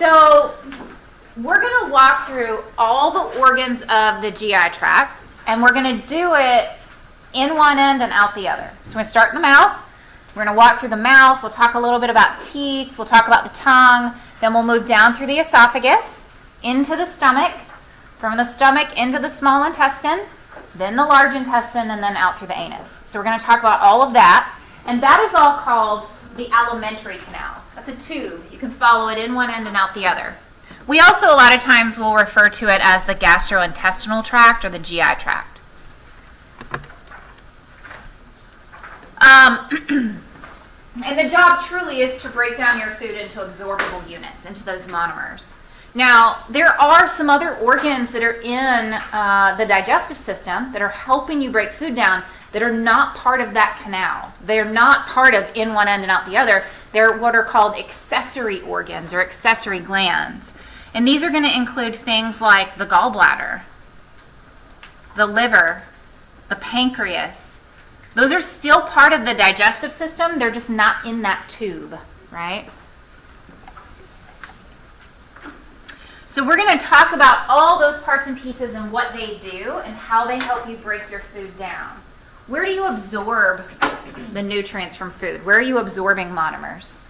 So we're going to walk through all the organs of the GI tract, and we're going to do it in one end and out the other. So we're going to start in the mouth. We're going to walk through the mouth. We'll talk a little bit about teeth. We'll talk about the tongue. Then we'll move down through the esophagus, into the stomach, from the stomach into the small intestine, then the large intestine, and then out through the anus. So we're going to talk about all of that. And that is all called the alimentary canal. That's a tube. You can follow it in one end and out the other. We also a lot of times will refer to it as the gastrointestinal tract or the GI tract. And the job truly is to break down your food into absorbable units, into those monomers. Now, there are some other organs that are in the digestive system that are helping you break food down that are not part of that canal. They're not part of in one end and out the other. They're what are called accessory organs or accessory glands. And these are going to include things like the gallbladder, the liver, the pancreas. Those are still part of the digestive system. They're just not in that tube, right? So we're going to talk about all those parts and pieces and what they do and how they help you break your food down. Where do you absorb the nutrients from food? Where are you absorbing monomers?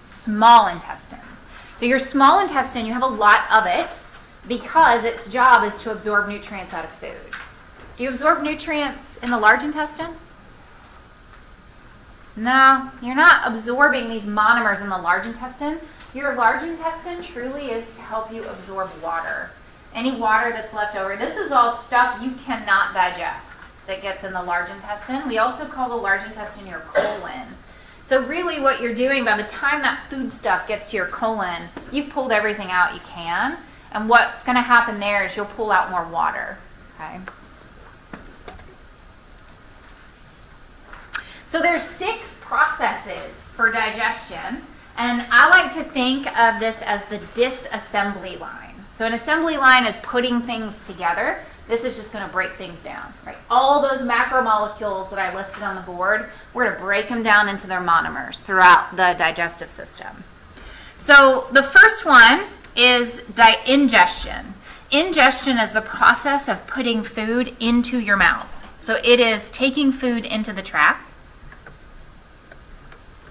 Small intestine. So your small intestine, you have a lot of it because its job is to absorb nutrients out of food. Do you absorb nutrients in the large intestine? No, you're not absorbing these monomers in the large intestine. Your large intestine truly is to help you absorb water. Any water that's left over. This is all stuff you cannot digest that gets in the large intestine. We also call the large intestine your colon. So really what you're doing by the time that food stuff gets to your colon, you've pulled everything out you can. And what's going to happen there is you'll pull out more water. Okay. So there's 6 processes for digestion. And I like to think of this as the disassembly line. So an assembly line is putting things together. This is just going to break things down, right? All those macromolecules that I listed on the board, we're going to break them down into their monomers throughout the digestive system. So the first one is ingestion. Ingestion is the process of putting food into your mouth. So it is taking food into the tract.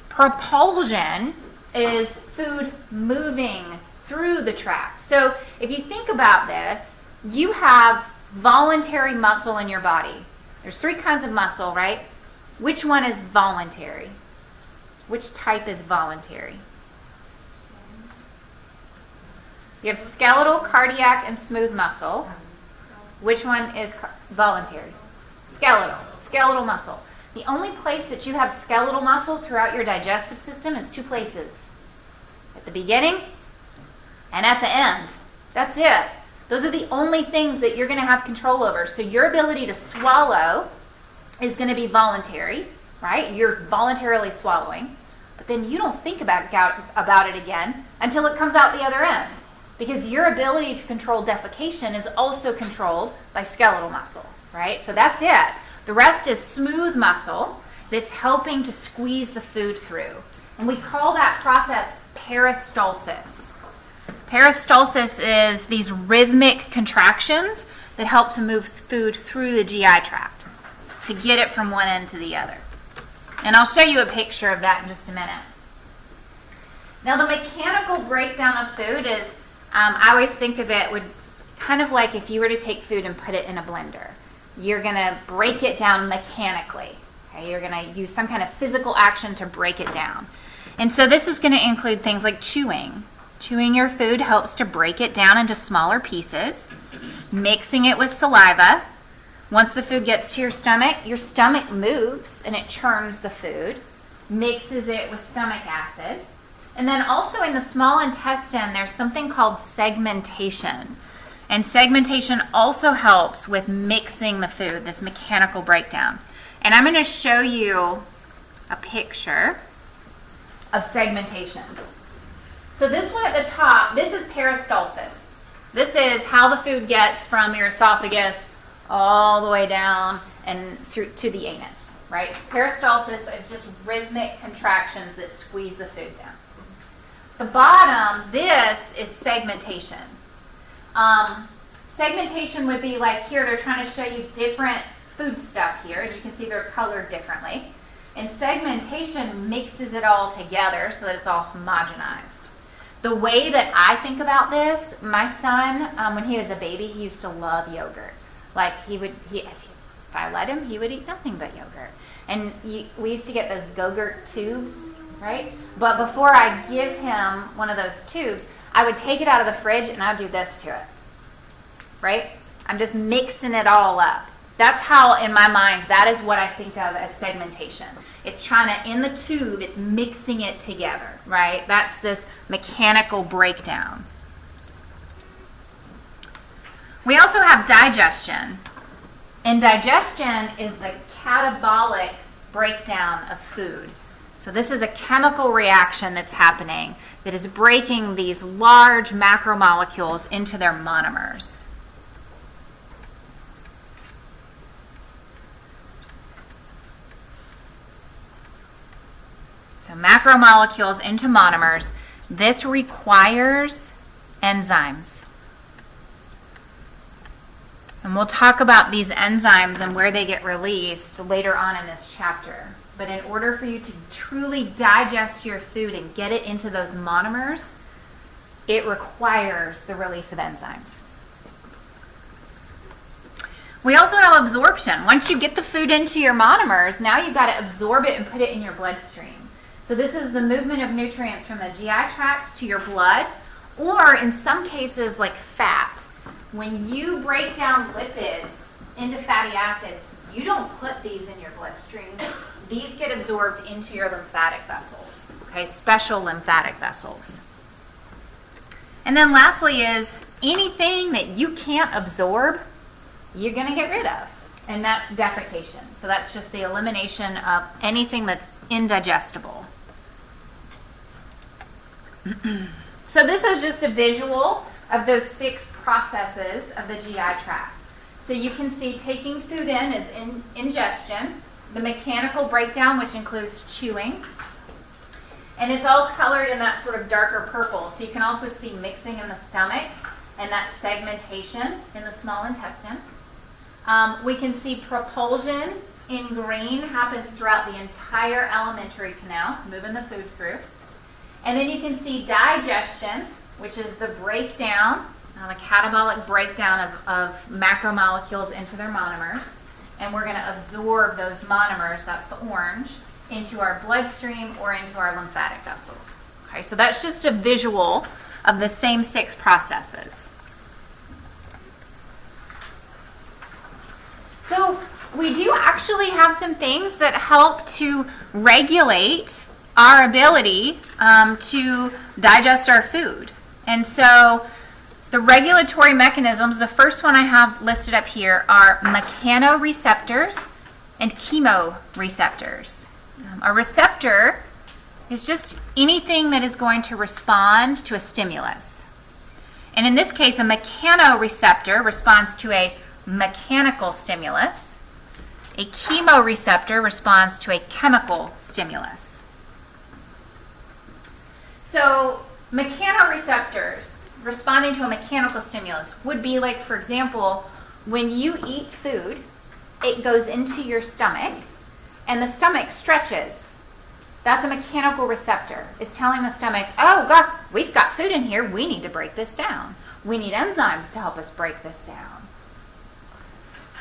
Propulsion is food moving through the tract. So if you think about this, you have voluntary muscle in your body. There's 3 kinds of muscle, right? Which one is voluntary? Which type is voluntary? You have skeletal, cardiac, and smooth muscle. Which one is voluntary? Skeletal muscle. The only place that you have skeletal muscle throughout your digestive system is 2 places. At the beginning and at the end. That's it. Those are the only things that you're going to have control over. So your ability to swallow is going to be voluntary, right? You're voluntarily swallowing. But then you don't think about it again until it comes out the other end. Because your ability to control defecation is also controlled by skeletal muscle, right? So that's it. The rest is smooth muscle that's helping to squeeze the food through. And we call that process peristalsis. Peristalsis is these rhythmic contractions that help to move food through the GI tract to get it from one end to the other. And I'll show you a picture of that in just a minute. Now the mechanical breakdown of food is, I always think of it would kind of like if you were to take food and put it in a blender. You're going to break it down mechanically. Okay? You're going to use some kind of physical action to break it down. And so this is going to include things like chewing. Chewing your food helps to break it down into smaller pieces. Mixing it with saliva. Once the food gets to your stomach moves and it churns the food, mixes it with stomach acid. And then also in the small intestine, there's something called segmentation. And segmentation also helps with mixing the food, this mechanical breakdown. And I'm going to show you a picture of segmentation. So this one at the top, this is peristalsis. This is how the food gets from your esophagus all the way down and through to the anus, right? Peristalsis is just rhythmic contractions that squeeze the food down. the bottom, this is segmentation. Segmentation would be like here, they're trying to show you different food stuff here, and you can see they're colored differently. And segmentation mixes it all together so that it's all homogenized. The way that I think about this, my son, when he was a baby, he used to love yogurt. Like if I let him, he would eat nothing but yogurt. And we used to get those Go-Gurt tubes, right? But before I give him one of those tubes, I would take it out of the fridge and I'd do this to it, right? I'm just mixing it all up. That's how, in my mind, that is what I think of as segmentation. It's trying to, in the tube, it's mixing it together, right? That's this mechanical breakdown. We also have digestion. And digestion is the catabolic breakdown of food. So this is a chemical reaction that's happening that is breaking these large macromolecules into their monomers. So macromolecules into monomers. This requires enzymes. And we'll talk about these enzymes and where they get released later on in this chapter. But in order for you to truly digest your food and get it into those monomers, it requires the release of enzymes. We also have absorption. Once you get the food into your monomers, now you've got to absorb it and put it in your bloodstream. So this is the movement of nutrients from the GI tract to your blood, or in some cases like fat. When you break down lipids into fatty acids, you don't put these in your bloodstream. These get absorbed into your lymphatic vessels, okay? Special lymphatic vessels. And then lastly is anything that you can't absorb, you're going to get rid of, and that's defecation. So that's just the elimination of anything that's indigestible. So this is just a visual of those 6 processes of the GI tract. So you can see taking food in is ingestion, the mechanical breakdown, which includes chewing, and it's all colored in that sort of darker purple. So you can also see mixing in the stomach, and that's segmentation in the small intestine. We can see propulsion in green happens throughout the entire alimentary canal, moving the food through. And then you can see digestion, which is the breakdown, the catabolic breakdown of macromolecules into their monomers. And we're going to absorb those monomers, that's the orange, into our bloodstream or into our lymphatic vessels. Okay, so that's just a visual of the same 6 processes. So we do actually have some things that help to regulate our ability to digest our food. And so the regulatory mechanisms, the first one I have listed up here are mechanoreceptors and chemoreceptors. A receptor is just anything that is going to respond to a stimulus. And in this case, a mechanoreceptor responds to a mechanical stimulus. A chemoreceptor responds to a chemical stimulus. So mechanoreceptors responding to a mechanical stimulus would be like, for example, when you eat food, it goes into your stomach and the stomach stretches. That's a mechanical receptor. It's telling the stomach, oh God, we've got food in here, we need to break this down. We need enzymes to help us break this down.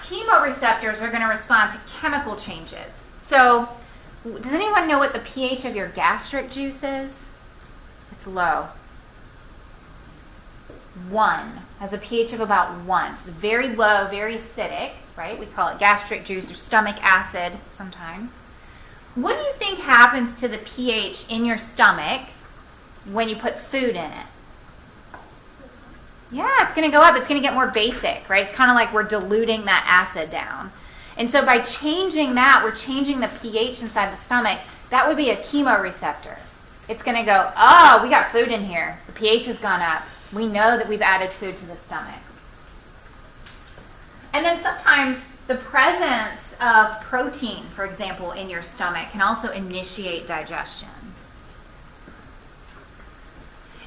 Chemoreceptors are going to respond to chemical changes. So does anyone know what the pH of your gastric juice is? It's low. 1 has a pH of about 1. So it's very low, very acidic, right? We call it gastric juice or stomach acid sometimes. What do you think happens to the pH in your stomach when you put food in it? Yeah, it's going to go up. It's going to get more basic, right? It's kind of like we're diluting that acid down. And so by changing that, we're changing the pH inside the stomach. That would be a chemoreceptor. It's going to go, oh, we got food in here. The pH has gone up. We know that we've added food to the stomach. And then sometimes the presence of protein, for example, in your stomach can also initiate digestion.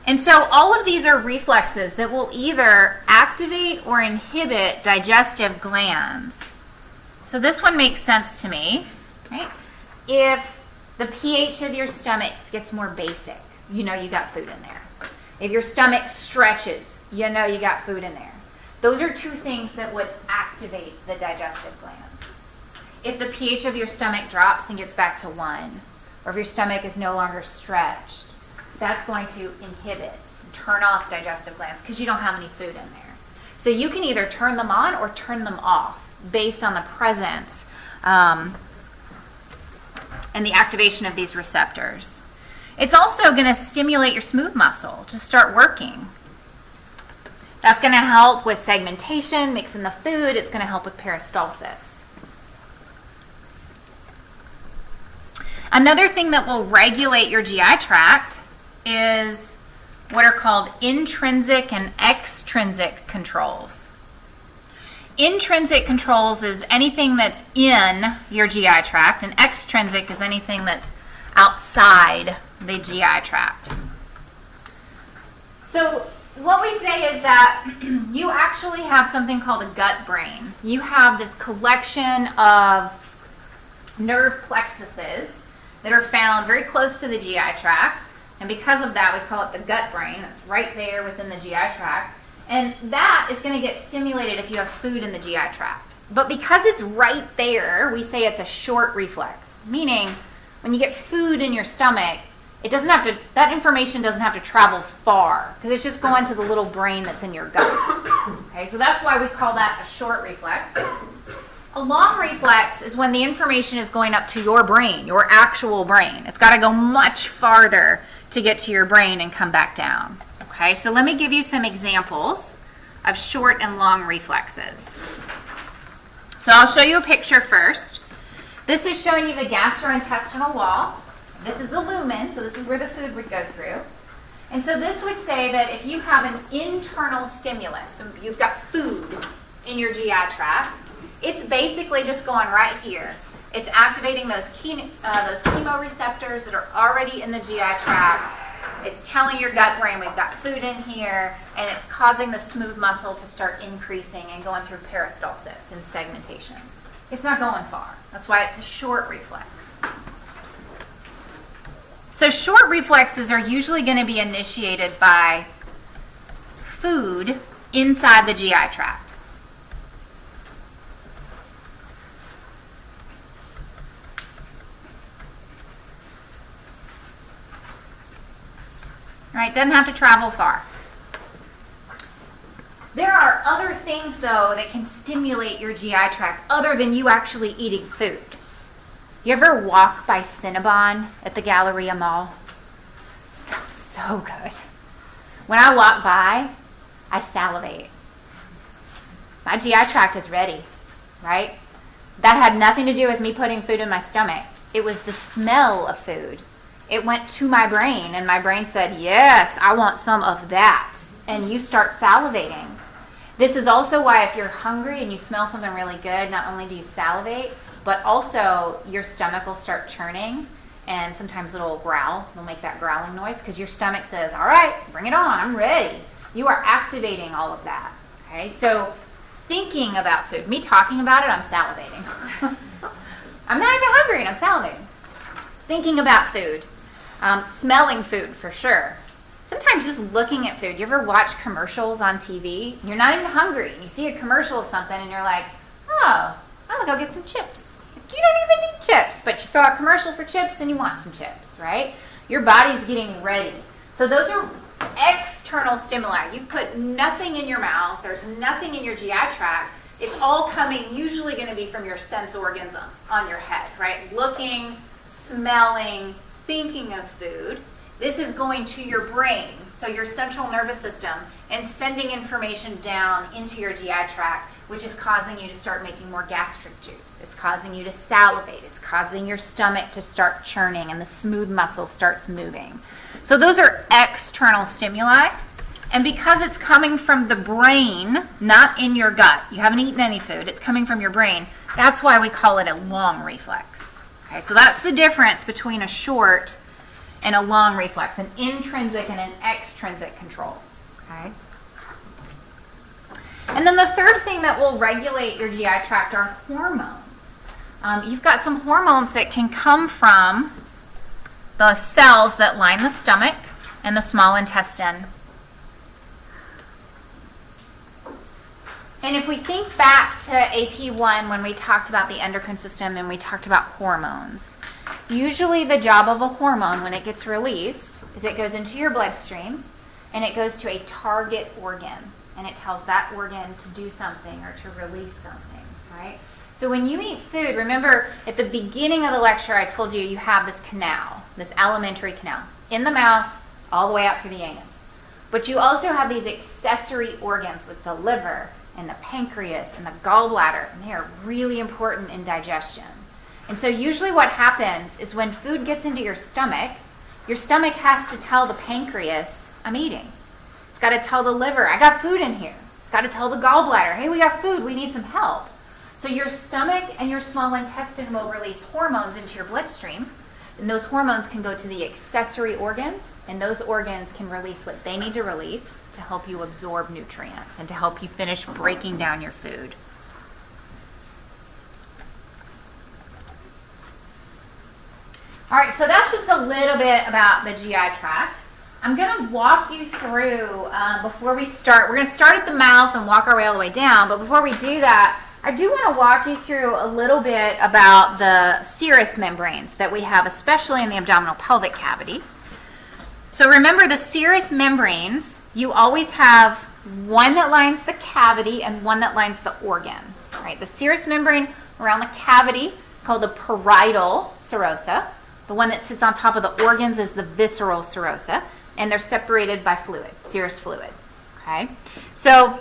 And so all of these are reflexes that will either activate or inhibit digestive glands. So this one makes sense to me, right? If the pH of your stomach gets more basic, you know you got food in there. If your stomach stretches, you know you got food in there. Those are two things that would activate the digestive glands. If the pH of your stomach drops and gets back to 1, or if your stomach is no longer stretched, that's going to inhibit, turn off digestive glands because you don't have any food in there. So you can either turn them on or turn them off based on the presence and the activation of these receptors. It's also going to stimulate your smooth muscle to start working. That's going to help with segmentation, mixing the food. It's going to help with peristalsis. Another thing that will regulate your GI tract is what are called intrinsic and extrinsic controls. Intrinsic controls is anything that's in your GI tract, and extrinsic is anything that's outside the GI tract. So what we say is that you actually have something called a gut brain. You have this collection of nerve plexuses that are found very close to the GI tract, and because of that we call it the gut brain. It's right there within the GI tract, and that is going to get stimulated if you have food in the GI tract. But because it's right there, we say it's a short reflex, meaning when you get food in your stomach, it doesn't have to, that information doesn't have to travel far because it's just going to the little brain that's in your gut. Okay, so that's why we call that a short reflex. A long reflex is when the information is going up to your brain, your actual brain. It's got to go much farther to get to your brain and come back down. Okay, so let me give you some examples of short and long reflexes. So I'll show you a picture first. This is showing you the gastrointestinal wall. This is the lumen, so this is where the food would go through. And so this would say that if you have an internal stimulus, so you've got food in your GI tract, it's basically just going right here. It's activating those chemoreceptors that are already in the GI tract. It's telling your gut brain we've got food in here, and it's causing the smooth muscle to start increasing and going through peristalsis and segmentation. It's not going far. That's why it's a short reflex. So short reflexes are usually going to be initiated by food inside the GI tract. All right, doesn't have to travel far. There are other things, though, that can stimulate your GI tract other than you actually eating food. You ever walk by Cinnabon at the Galleria Mall? It smells so good. When I walk by, I salivate. My GI tract is ready, right? That had nothing to do with me putting food in my stomach. It was the smell of food. It went to my brain, and my brain said, yes, I want some of that. And you start salivating. This is also why if you're hungry and you smell something really good, not only do you salivate, but also your stomach will start churning, and sometimes it'll growl. It'll make that growling noise because your stomach says, all right, bring it on, I'm ready. You are activating all of that. Okay, so thinking about food, me talking about it, I'm salivating. I'm not even hungry and I'm salivating. Thinking about food, smelling food for sure. Sometimes just looking at food. You ever watch commercials on TV? You're not even hungry. You see a commercial of something and you're like, oh, I'm gonna go get some chips. You don't even need chips, but you saw a commercial for chips and you want some chips, right? Your body's getting ready. So those are external stimuli. You put nothing in your mouth. There's nothing in your GI tract. It's all coming, usually going to be from your sense organs on your head, right? Looking, smelling, thinking of food. This is going to your brain, so your central nervous system, and sending information down into your GI tract, which is causing you to start making more gastric juice. It's causing you to salivate. It's causing your stomach to start churning, and the smooth muscle starts moving. So those are external stimuli. And because it's coming from the brain, not in your gut, you haven't eaten any food, it's coming from your brain, that's why we call it a long reflex. Okay, so that's the difference between a short and a long reflex, an intrinsic and an extrinsic control. Okay. And then the third thing that will regulate your GI tract are hormones. You've got some hormones that can come from the cells that line the stomach and the small intestine. And if we think back to AP1 when we talked about the endocrine system and we talked about hormones, usually the job of a hormone when it gets released is it goes into your bloodstream and it goes to a target organ and it tells that organ to do something or to release something, right? So when you eat food, remember at the beginning of the lecture I told you you have this canal, this alimentary canal, in the mouth all the way out through the anus. But you also have these accessory organs like the liver and the pancreas and the gallbladder, and they are really important in digestion. And so usually what happens is when food gets into your stomach has to tell the pancreas, I'm eating. It's got to tell the liver, I got food in here. It's got to tell the gallbladder, hey, we got food, we need some help. So your stomach and your small intestine will release hormones into your bloodstream, and those hormones can go to the accessory organs, and those organs can release what they need to release to help you absorb nutrients and to help you finish breaking down your food. All right, so that's just a little bit about the GI tract. I'm going to walk you through, before we start, we're going to start at the mouth and walk our way all the way down, but before we do that, I do want to walk you through a little bit about the serous membranes that we have, especially in the abdominal pelvic cavity. So remember the serous membranes, you always have one that lines the cavity and one that lines the organ, right? The serous membrane around the cavity is called the parietal serosa. The one that sits on top of the organs is the visceral serosa, and they're separated by fluid, serous fluid, okay? So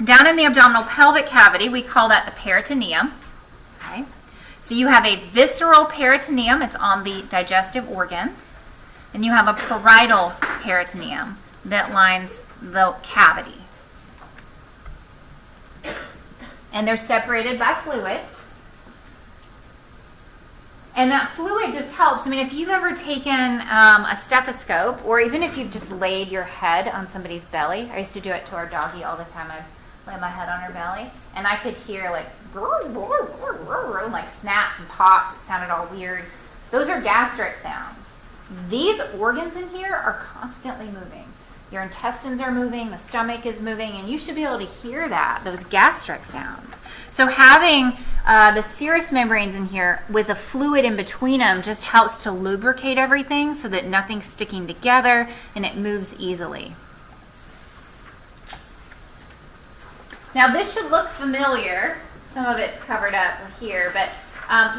down in the abdominal pelvic cavity, we call that the peritoneum, okay? So you have a visceral peritoneum, it's on the digestive organs, and you have a parietal peritoneum that lines the cavity. And they're separated by fluid. And that fluid just helps. I mean, if you've ever taken a stethoscope, or even if you've just laid your head on somebody's belly, I used to do it to our doggie all the time. I'd lay my head on her belly, and I could hear like, like snaps and pops. It sounded all weird. Those are gastric sounds. These organs in here are constantly moving. Your intestines are moving, the stomach is moving, and you should be able to hear that, those gastric sounds. So having the serous membranes in here with a fluid in between them just helps to lubricate everything so that nothing's sticking together and it moves easily. Now this should look familiar. Some of it's covered up here, but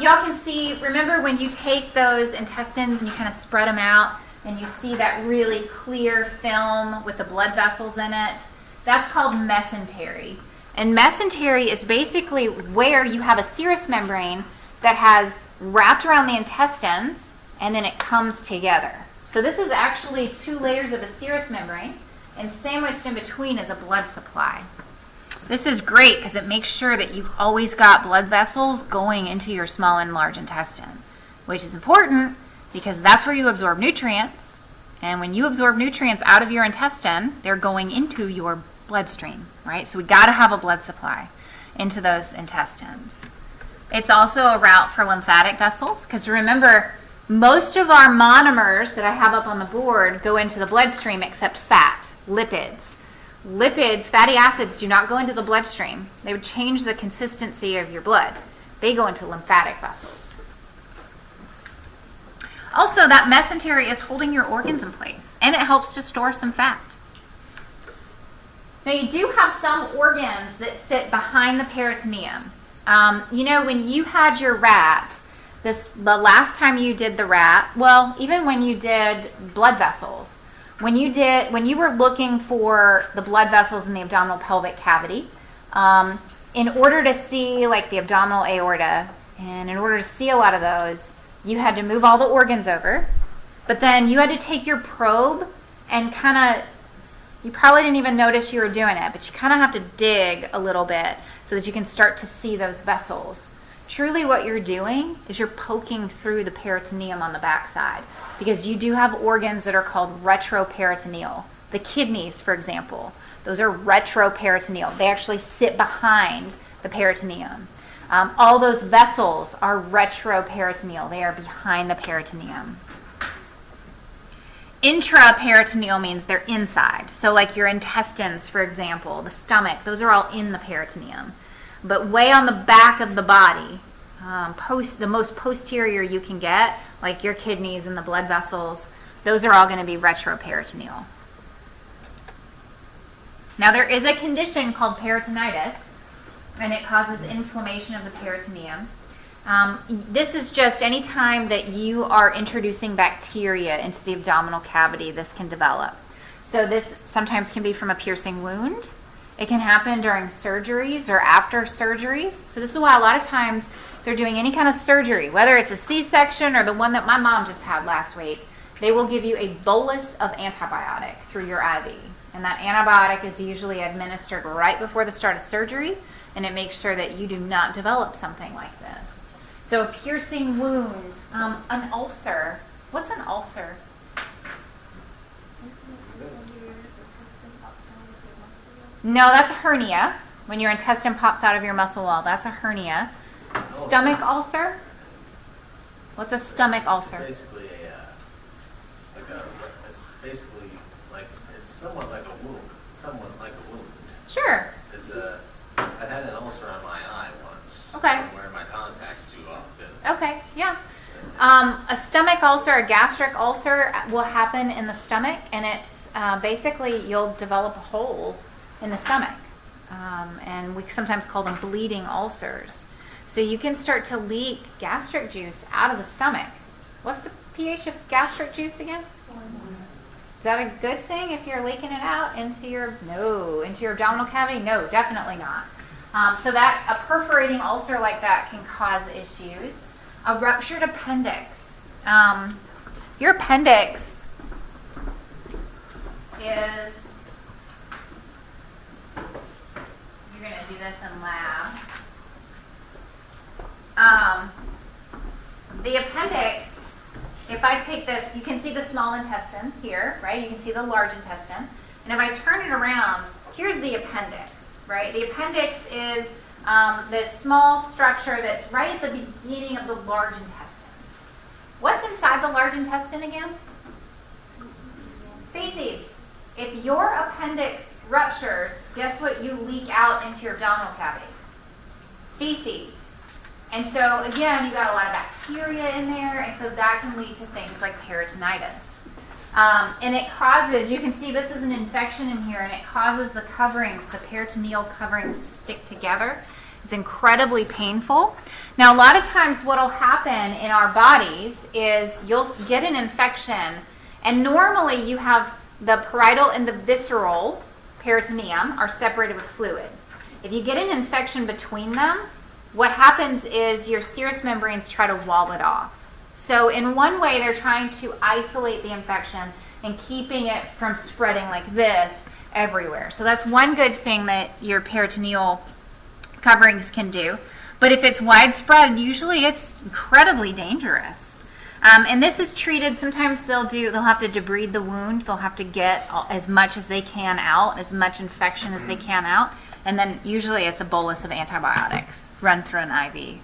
y'all can see, remember when you take those intestines and you kind of spread them out and you see that really clear film with the blood vessels in it? That's called mesentery. And mesentery is basically where you have a serous membrane that has wrapped around the intestines and then it comes together. So this is actually 2 layers of a serous membrane, and sandwiched in between is a blood supply. This is great because it makes sure that you've always got blood vessels going into your small and large intestine, which is important because that's where you absorb nutrients. And when you absorb nutrients out of your intestine, they're going into your bloodstream, right? So we got to have a blood supply into those intestines. It's also a route for lymphatic vessels because remember, most of our monomers that I have up on the board go into the bloodstream except fat, lipids. Lipids, fatty acids, do not go into the bloodstream. They would change the consistency of your blood. They go into lymphatic vessels. Also, that mesentery is holding your organs in place, and it helps to store some fat. Now, you do have some organs that sit behind the peritoneum. You know, when you had your rat, the last time you did the rat, well, even when you did blood vessels, when you were looking for the blood vessels in the abdominal pelvic cavity, in order to see like the abdominal aorta, and in order to see a lot of those, you had to move all the organs over, but then you had to take your probe and kind of, you probably didn't even notice you were doing it, but you kind of have to dig a little bit so that you can start to see those vessels. truly what you're doing is you're poking through the peritoneum on the backside, because you do have organs that are called retroperitoneal. The kidneys, for example, those are retroperitoneal. They actually sit behind the peritoneum. All those vessels are retroperitoneal. They are behind the peritoneum. Intraperitoneal means they're inside. So like your intestines, for example, the stomach, those are all in the peritoneum. But way on the back of the body, the most posterior you can get, like your kidneys and the blood vessels, those are all going to be retroperitoneal. Now there is a condition called peritonitis, and it causes inflammation of the peritoneum. This is just any time that you are introducing bacteria into the abdominal cavity, this can develop. So this sometimes can be from a piercing wound. It can happen during surgeries or after surgeries. So this is why a lot of times if they're doing any kind of surgery, whether it's a C-section or the one that my mom just had last week, they will give you a bolus of antibiotic through your IV. And that antibiotic is usually administered right before the start of surgery, and it makes sure that you do not develop something like this. So a piercing wound, an ulcer. What's an ulcer? No, that's a hernia. When your intestine pops out of your muscle wall, that's a hernia. Stomach ulcer? What's a stomach ulcer? It's basically it's somewhat like a wound. Sure. I've had an ulcer on my eye once. Okay. I'm wearing my contacts too often. Okay, yeah. A stomach ulcer, a gastric ulcer will happen in the stomach, and it's basically you'll develop a hole in the stomach. And we sometimes call them bleeding ulcers. So you can start to leak gastric juice out of the stomach. What's the pH of gastric juice again? Is that a good thing if you're leaking it out into your abdominal cavity? No, definitely not. So that a perforating ulcer like that can cause issues. A ruptured appendix. Your appendix is, you're going to do this in lab. The appendix, if I take this, you can see the small intestine here, right? You can see the large intestine. And if I turn it around, here's the appendix, right? The appendix is this small structure that's right at the beginning of the large intestine. What's inside the large intestine again? Feces. If your appendix ruptures, guess what you leak out into your abdominal cavity? Feces. And so again, you got a lot of bacteria in there, and so that can lead to things like peritonitis. And it causes, you can see this is an infection in here, and it causes the coverings, the peritoneal coverings, to stick together. It's incredibly painful. Now, a lot of times what will happen in our bodies is you'll get an infection, and normally you have the parietal and the visceral peritoneum are separated with fluid. If you get an infection between them, what happens is your serous membranes try to wall it off. So in one way, they're trying to isolate the infection and keeping it from spreading like this everywhere. So that's one good thing that your peritoneal coverings can do. But if it's widespread, usually it's incredibly dangerous. And this is treated, sometimes they'll have to debride the wound. They'll have to get as much as they can out, as much infection as they can out. And then usually it's a bolus of antibiotics run through an IV.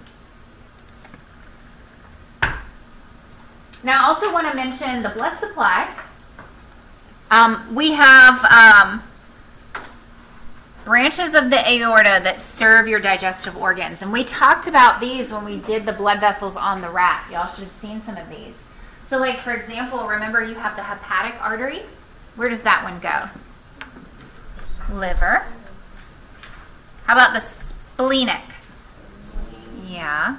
Now I also want to mention the blood supply. We have branches of the aorta that serve your digestive organs. And we talked about these when we did the blood vessels on the rat. Y'all should have seen some of these. So like, for example, remember you have the hepatic artery. Where does that one go? Liver. How about the splenic? Yeah.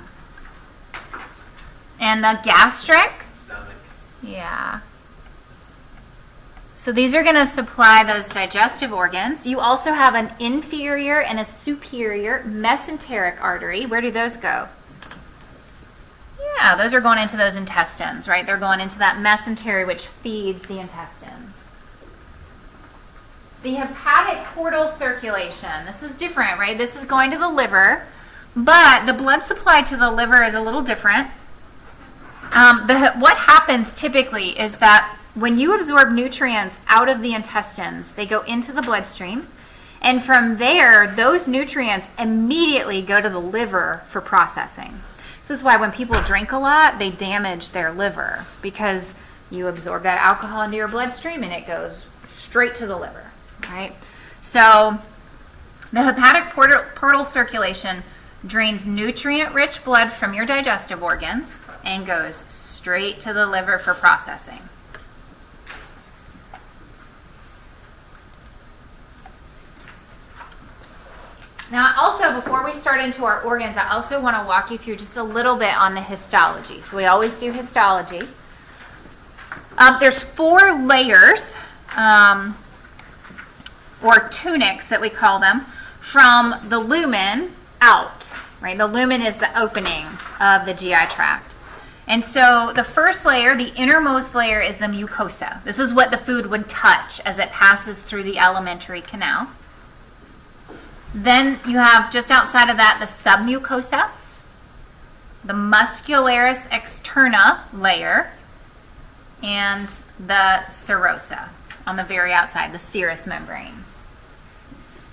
And the gastric? Stomach. Yeah. So these are going to supply those digestive organs. You also have an inferior and a superior mesenteric artery. Where do those go? Yeah, those are going into those intestines, right? They're going into that mesentery, which feeds the intestines. The hepatic portal circulation. This is different, right? This is going to the liver. But the blood supply to the liver is a little different. What happens typically is that when you absorb nutrients out of the intestines, they go into the bloodstream. And from there, those nutrients immediately go to the liver for processing. This is why when people drink a lot, they damage their liver, because you absorb that alcohol into your bloodstream and it goes straight to the liver, right? So the hepatic portal circulation drains nutrient-rich blood from your digestive organs and goes straight to the liver for processing. Now, also, before we start into our organs, I also want to walk you through just a little bit on the histology. So we always do histology. There's 4 layers, or tunics that we call them, from the lumen out, right? The lumen is the opening of the GI tract. And so the first layer, the innermost layer, is the mucosa. This is what the food would touch as it passes through the alimentary canal. Then you have, just outside of that, the submucosa, the Muscularis Externa layer, and the serosa on the very outside, the serous membranes.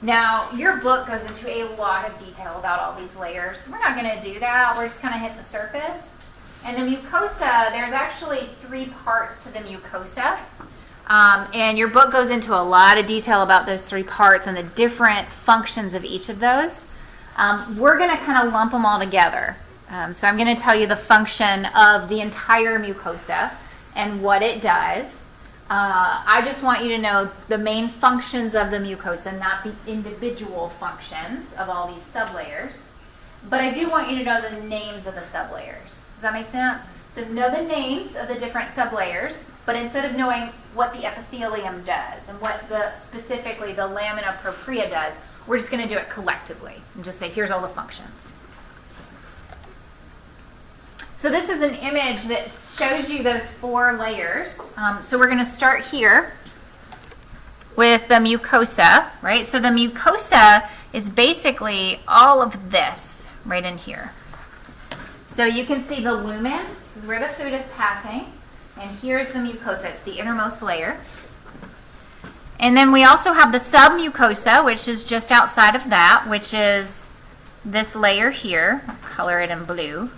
Now, your book goes into a lot of detail about all these layers. We're not going to do that. We're just kind of hitting the surface. And the mucosa, there's actually 3 parts to the mucosa. And your book goes into a lot of detail about those 3 parts and the different functions of each of those. We're going to kind of lump them all together. So I'm going to tell you the function of the entire mucosa and what it does. I just want you to know the main functions of the mucosa, not the individual functions of all these sublayers. But I do want you to know the names of the sublayers. Does that make sense? So know the names of the different sublayers, but instead of knowing what the epithelium does and what specifically the lamina propria does, we're just going to do it collectively and just say, here's all the functions. So this is an image that shows you those 4 layers. So we're going to start here with the mucosa, right? So the mucosa is basically all of this right in here. So you can see the lumen. This is where the food is passing. And here's the mucosa. It's the innermost layer. And then we also have the submucosa, which is just outside of that, which is this layer here. I'll color it in blue.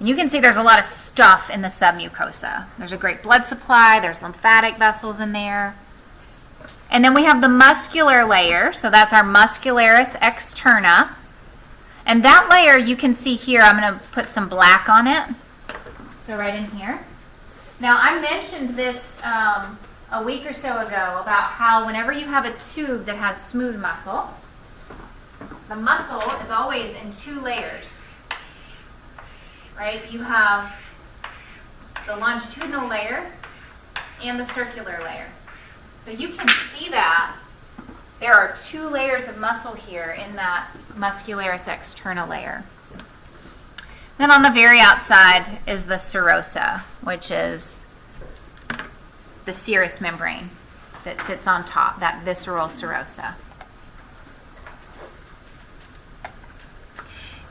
And you can see there's a lot of stuff in the submucosa. There's a great blood supply. There's lymphatic vessels in there. And then we have the muscular layer. So that's our Muscularis Externa. And that layer you can see here, I'm going to put some black on it. So right in here. Now I mentioned this a week or so ago about how whenever you have a tube that has smooth muscle, the muscle is always in 2 layers. Right? You have the longitudinal layer and the circular layer. So you can see that there are 2 layers of muscle here in that Muscularis Externa layer. Then on the very outside is the serosa, which is the serous membrane that sits on top, that visceral serosa.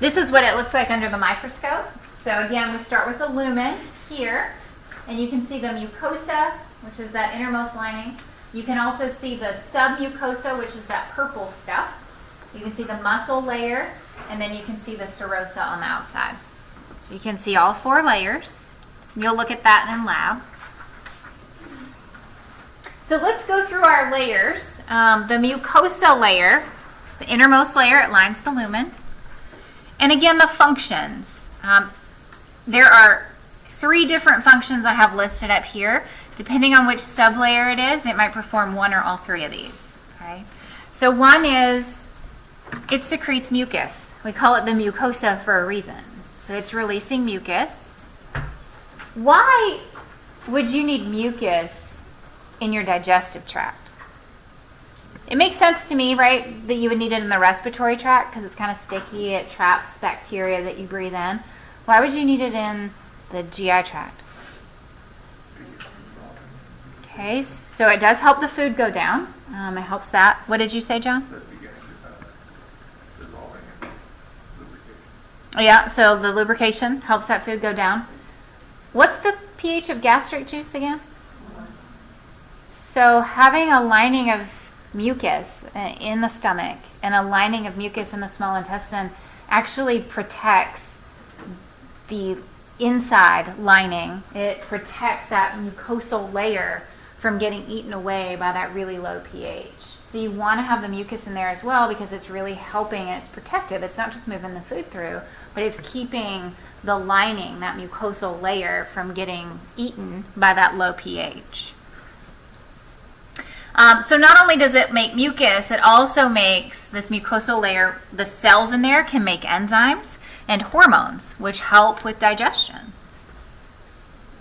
This is what it looks like under the microscope. So again, we start with the lumen here, and you can see the mucosa, which is that innermost lining. You can also see the submucosa, which is that purple stuff. You can see the muscle layer, and then you can see the serosa on the outside. So you can see all 4 layers. You'll look at that in lab. So let's go through our layers. The mucosa layer, it's the innermost layer, it lines the lumen. And again, the functions. There are 3 different functions I have listed up here. Depending on which sublayer it is, it might perform 1 or all 3 of these. Okay? So one is, it secretes mucus. We call it the mucosa for a reason. So it's releasing mucus. Why would you need mucus in your digestive tract? It makes sense to me, right, that you would need it in the respiratory tract because it's kind of sticky. It traps bacteria that you breathe in. Why would you need it in the GI tract? Okay, so it does help the food go down. It helps that. What did you say, John? Yeah, so the lubrication helps that food go down. What's the pH of gastric juice again? So having a lining of mucus in the stomach and a lining of mucus in the small intestine actually protects the inside lining. It protects that mucosal layer from getting eaten away by that really low pH. So you want to have the mucus in there as well because it's really helping and it's protective. It's not just moving the food through, but it's keeping the lining, that mucosal layer, from getting eaten by that low pH. So not only does it make mucus, it also makes this mucosal layer, the cells in there can make enzymes and hormones, which help with digestion.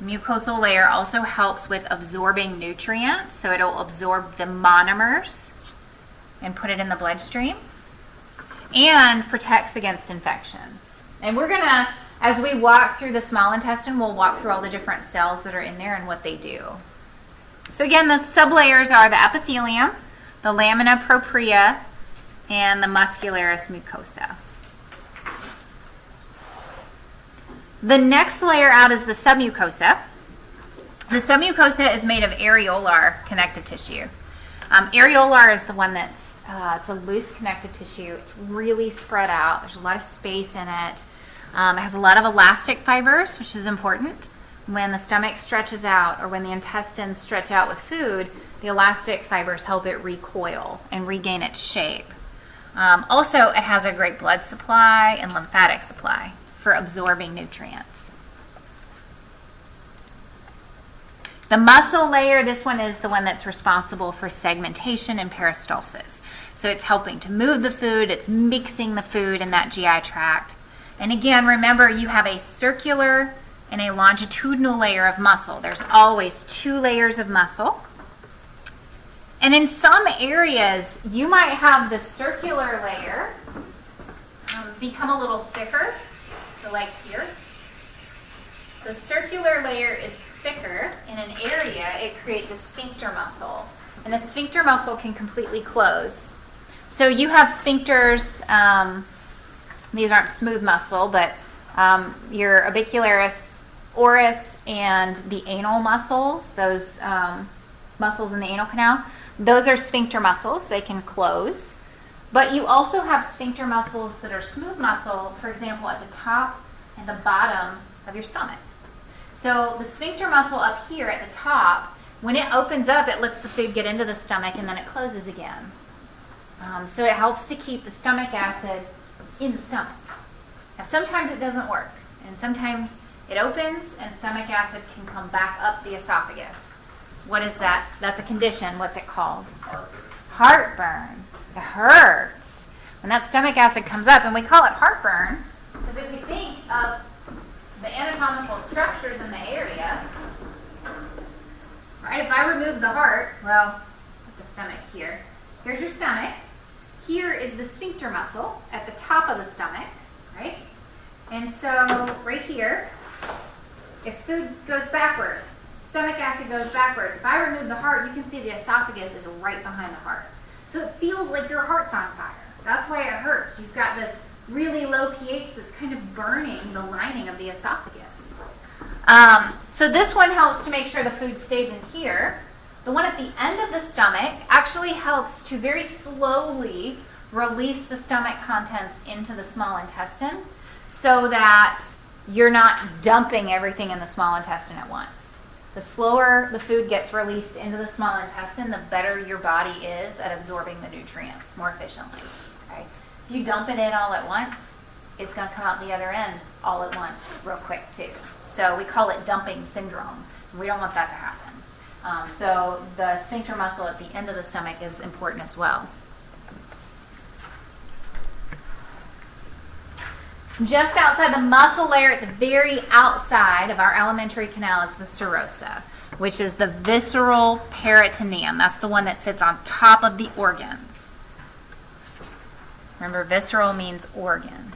Mucosal layer also helps with absorbing nutrients, so it'll absorb the monomers and put it in the bloodstream, and protects against infection. And we're gonna, as we walk through the small intestine, we'll walk through all the different cells that are in there and what they do. So again, the sublayers are the epithelium, the lamina propria, and the muscularis mucosa. The next layer out is the submucosa. The submucosa is made of areolar connective tissue. Areolar is the one that's, it's a loose connective tissue. It's really spread out. There's a lot of space in it. It has a lot of elastic fibers, which is important. When the stomach stretches out or when the intestines stretch out with food, the elastic fibers help it recoil and regain its shape. Also, it has a great blood supply and lymphatic supply for absorbing nutrients. The muscle layer, this one is the one that's responsible for segmentation and peristalsis. So it's helping to move the food, it's mixing the food in that GI tract. And again, remember, you have a circular and a longitudinal layer of muscle. There's always 2 layers of muscle. And in some areas, you might have the circular layer become a little thicker. So like here, the circular layer is thicker in an area, it creates a sphincter muscle. And the sphincter muscle can completely close. So you have sphincters, these aren't smooth muscle, but your orbicularis oris and the anal muscles, those muscles in the anal canal, those are sphincter muscles. They can close. But you also have sphincter muscles that are smooth muscle, for example, at the top and the bottom of your stomach. So the sphincter muscle up here at the top, when it opens up, it lets the food get into the stomach and then it closes again. So it helps to keep the stomach acid in the stomach. Now sometimes it doesn't work, and sometimes it opens and stomach acid can come back up the esophagus. What is that? That's a condition. What's it called? Heartburn. It hurts when that stomach acid comes up, and we call it heartburn because if we think of the anatomical structures in the area, right? If I remove the heart, well, it's the stomach here. Here's your stomach. Here is the sphincter muscle at the top of the stomach, right? And so right here, if food goes backwards, stomach acid goes backwards. If I remove the heart, you can see the esophagus is right behind the heart. So it feels like your heart's on fire. That's why it hurts. You've got this really low pH that's kind of burning the lining of the esophagus. So this one helps to make sure the food stays in here. The one at the end of the stomach actually helps to very slowly release the stomach contents into the small intestine so that you're not dumping everything in the small intestine at once. The slower the food gets released into the small intestine, the better your body is at absorbing the nutrients more efficiently. Okay? If you dump it in all at once, it's going to come out the other end all at once real quick too. So we call it dumping syndrome. We don't want that to happen. So the sphincter muscle at the end of the stomach is important as well. Just outside the muscle layer at the very outside of our alimentary canal is the serosa, which is the visceral peritoneum. That's the one that sits on top of the organs. Remember, visceral means organ.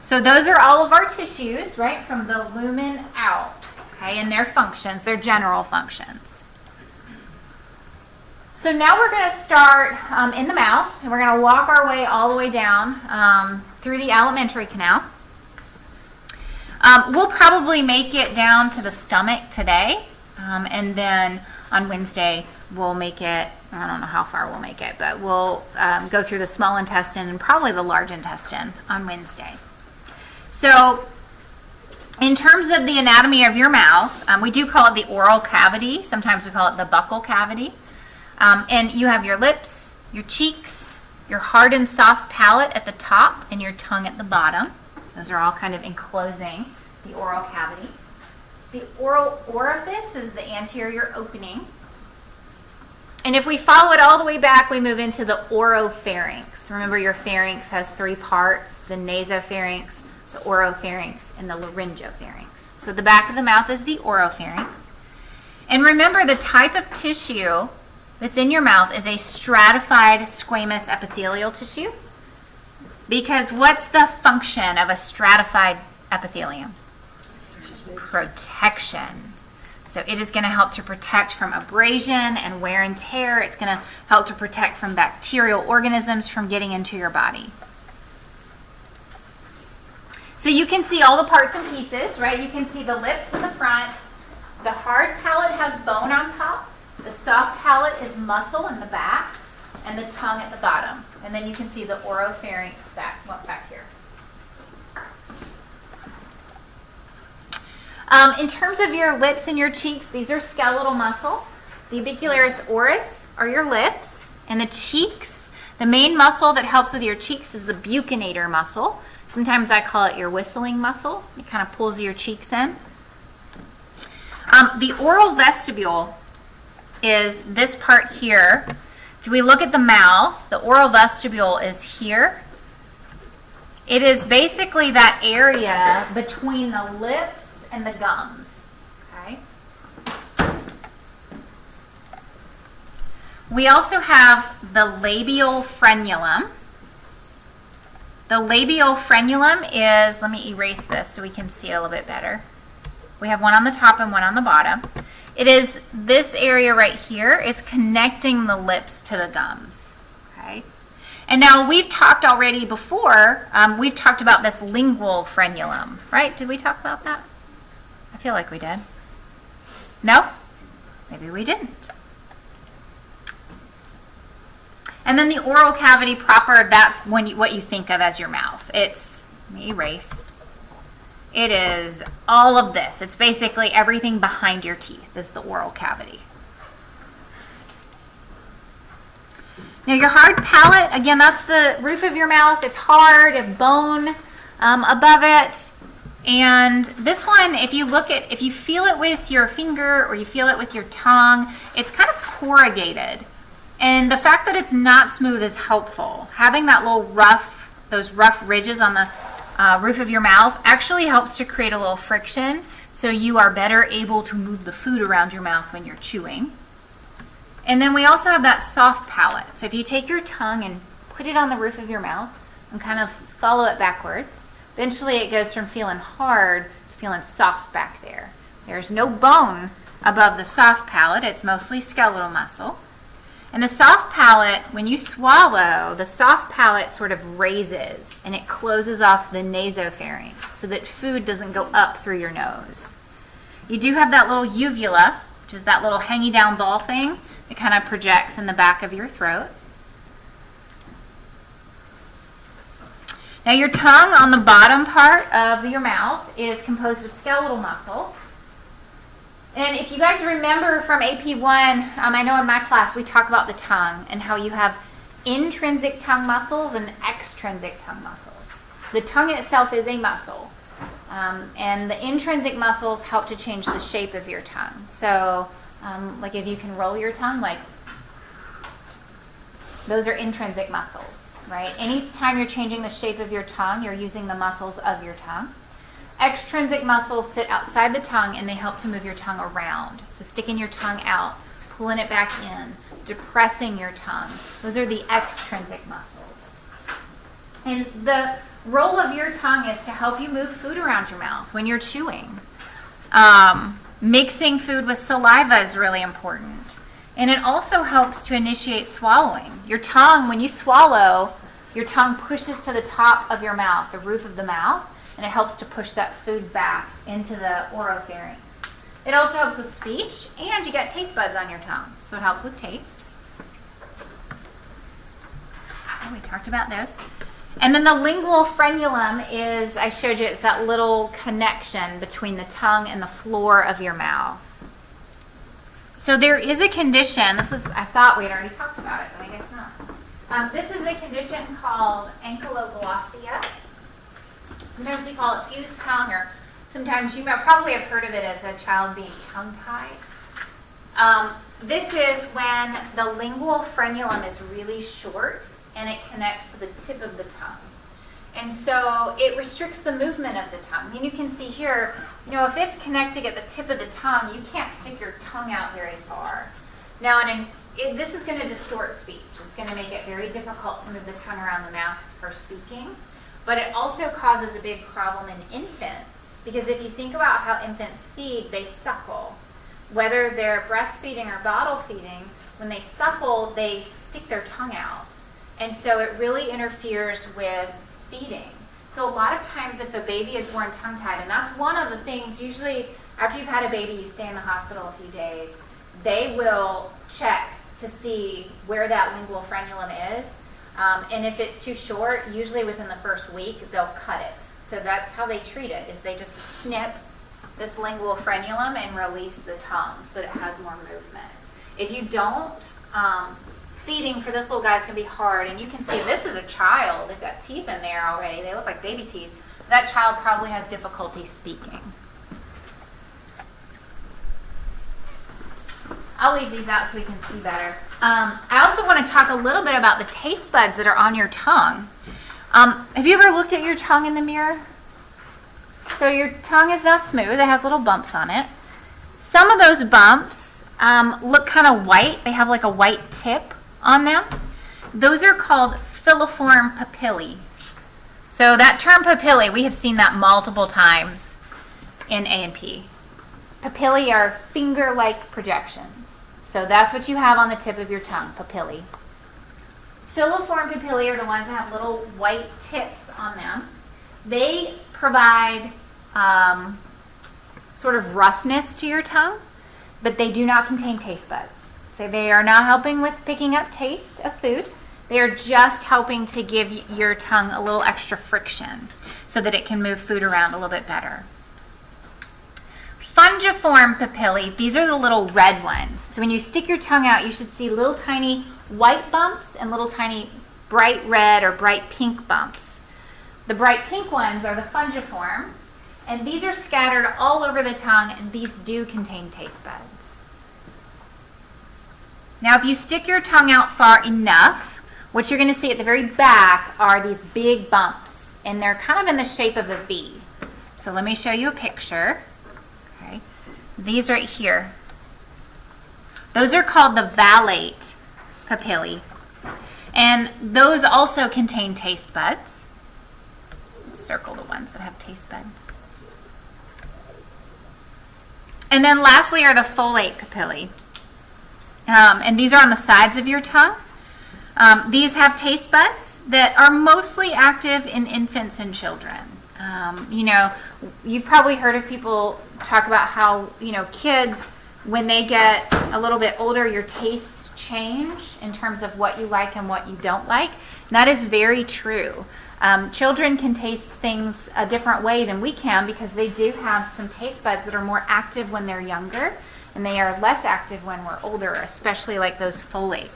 So those are all of our tissues, right, from the lumen out, okay, and their functions, their general functions. So now we're going to start in the mouth, and we're going to walk our way all the way down through the alimentary canal. We'll probably make it down to the stomach today, and then on Wednesday we'll make it, I don't know how far we'll make it, but we'll go through the small intestine and probably the large intestine on Wednesday. So in terms of the anatomy of your mouth, we do call it the oral cavity. Sometimes we call it the buccal cavity. And you have your lips, your cheeks, your hard and soft palate at the top, and your tongue at the bottom. Those are all kind of enclosing the oral cavity. The oral orifice is the anterior opening. And if we follow it all the way back, we move into the oropharynx. Remember, your pharynx has three parts: the nasopharynx, the oropharynx, and the laryngopharynx. So the back of the mouth is the oropharynx. And remember, the type of tissue that's in your mouth is a stratified squamous epithelial tissue. Because what's the function of a stratified epithelium? Protection. So it is going to help to protect from abrasion and wear and tear. It's going to help to protect from bacterial organisms from getting into your body. So you can see all the parts and pieces, right? You can see the lips in the front. The hard palate has bone on top. The soft palate is muscle in the back, and the tongue at the bottom. And then you can see the oropharynx back here. In terms of your lips and your cheeks, these are skeletal muscle. The orbicularis oris are your lips, and the cheeks, the main muscle that helps with your cheeks is the buccinator muscle. Sometimes I call it your whistling muscle. It kind of pulls your cheeks in. The oral vestibule is this part here. If we look at the mouth, the oral vestibule is here. It is basically that area between the lips and the gums. Okay. We also have the labial frenulum. The labial frenulum is, let me erase this so we can see it a little bit better. We have one on the top and one on the bottom. It is this area right here. It's connecting the lips to the gums. Okay. And now we've talked already before, we've talked about this lingual frenulum, right? Did we talk about that? I feel like we did. No? Maybe we didn't. And then the oral cavity proper, that's what you think of as your mouth. It's, let me erase. It is all of this. It's basically everything behind your teeth is the oral cavity. Now your hard palate, again, that's the roof of your mouth. It's hard, a bone above it. And this one, if you feel it with your finger or you feel it with your tongue, it's kind of corrugated. And the fact that it's not smooth is helpful. Having that little those rough ridges on the roof of your mouth actually helps to create a little friction, so you are better able to move the food around your mouth when you're chewing. And then we also have that soft palate. So if you take your tongue and put it on the roof of your mouth and kind of follow it backwards, eventually it goes from feeling hard to feeling soft back there. There's no bone above the soft palate. It's mostly skeletal muscle. And the soft palate, when you swallow, the soft palate sort of raises and it closes off the nasopharynx so that food doesn't go up through your nose. You do have that little uvula, which is that little hangy down ball thing that kind of projects in the back of your throat. Now your tongue on the bottom part of your mouth is composed of skeletal muscle. And if you guys remember from AP1, I know in my class we talk about the tongue and how you have intrinsic tongue muscles and extrinsic tongue muscles. The tongue itself is a muscle, and the intrinsic muscles help to change the shape of your tongue. So, like if you can roll your tongue, like those are intrinsic muscles, right? Anytime you're changing the shape of your tongue, you're using the muscles of your tongue. Extrinsic muscles sit outside the tongue and they help to move your tongue around. So sticking your tongue out, pulling it back in, depressing your tongue. Those are the extrinsic muscles. And the role of your tongue is to help you move food around your mouth when you're chewing. Mixing food with saliva is really important. And it also helps to initiate swallowing. Your tongue, when you swallow, your tongue pushes to the top of your mouth, the roof of the mouth, and it helps to push that food back into the oropharynx. It also helps with speech, and you got taste buds on your tongue, so it helps with taste. We talked about those. And then the lingual frenulum is, I showed you, it's that little connection between the tongue and the floor of your mouth. So there is a condition, I thought we had already talked about it, but I guess not. This is a condition called ankyloglossia. Sometimes we call it fused tongue, or sometimes you probably have heard of it as a child being tongue-tied. This is when the lingual frenulum is really short and it connects to the tip of the tongue. And so it restricts the movement of the tongue. And you can see here, if it's connected at the tip of the tongue, you can't stick your tongue out very far. Now, this is going to distort speech. It's going to make it very difficult to move the tongue around the mouth for speaking. But it also causes a big problem in infants, because if you think about how infants feed, they suckle. Whether they're breastfeeding or bottle feeding, when they suckle, they stick their tongue out. And so it really interferes with feeding. So a lot of times if a baby is born tongue-tied, and that's one of the things, usually after you've had a baby, you stay in the hospital a few days, they will check to see where that lingual frenulum is. And if it's too short, usually within the first week, they'll cut it. So that's how they treat it, is they just snip this lingual frenulum and release the tongue so that it has more movement. If you don't, feeding for this little guy is going to be hard. And you can see this is a child. They've got teeth in there already. They look like baby teeth. That child probably has difficulty speaking. I'll leave these out so we can see better. I also want to talk a little bit about the taste buds that are on your tongue. Have you ever looked at your tongue in the mirror? So your tongue is not smooth. It has little bumps on it. Some of those bumps look kind of white. They have like a white tip on them. Those are called Filiform Papillae. So that term papillae, we have seen that multiple times in A&P. Papillae are finger-like projections. So that's what you have on the tip of your tongue, papillae. Filiform papillae are the ones that have little white tips on them. They provide sort of roughness to your tongue, but they do not contain taste buds. So they are not helping with picking up taste of food. They are just helping to give your tongue a little extra friction so that it can move food around a little bit better. Fungiform papillae, these are the little red ones. So when you stick your tongue out, you should see little tiny white bumps and little tiny bright red or bright pink bumps. The bright pink ones are the fungiform, and these are scattered all over the tongue, and these do contain taste buds. Now, if you stick your tongue out far enough, what you're going to see at the very back are these big bumps, and they're kind of in the shape of a V. So let me show you a picture. Okay. These right here. Those are called the valate papillae, and those also contain taste buds. Circle the ones that have taste buds. And then lastly are the folate papillae. And these are on the sides of your tongue. These have taste buds that are mostly active in infants and children. You've probably heard of people talk about how, kids, when they get a little bit older, your tastes change in terms of what you like and what you don't like. And that is very true. Children can taste things a different way than we can because they do have some taste buds that are more active when they're younger, and they are less active when we're older, especially like those folate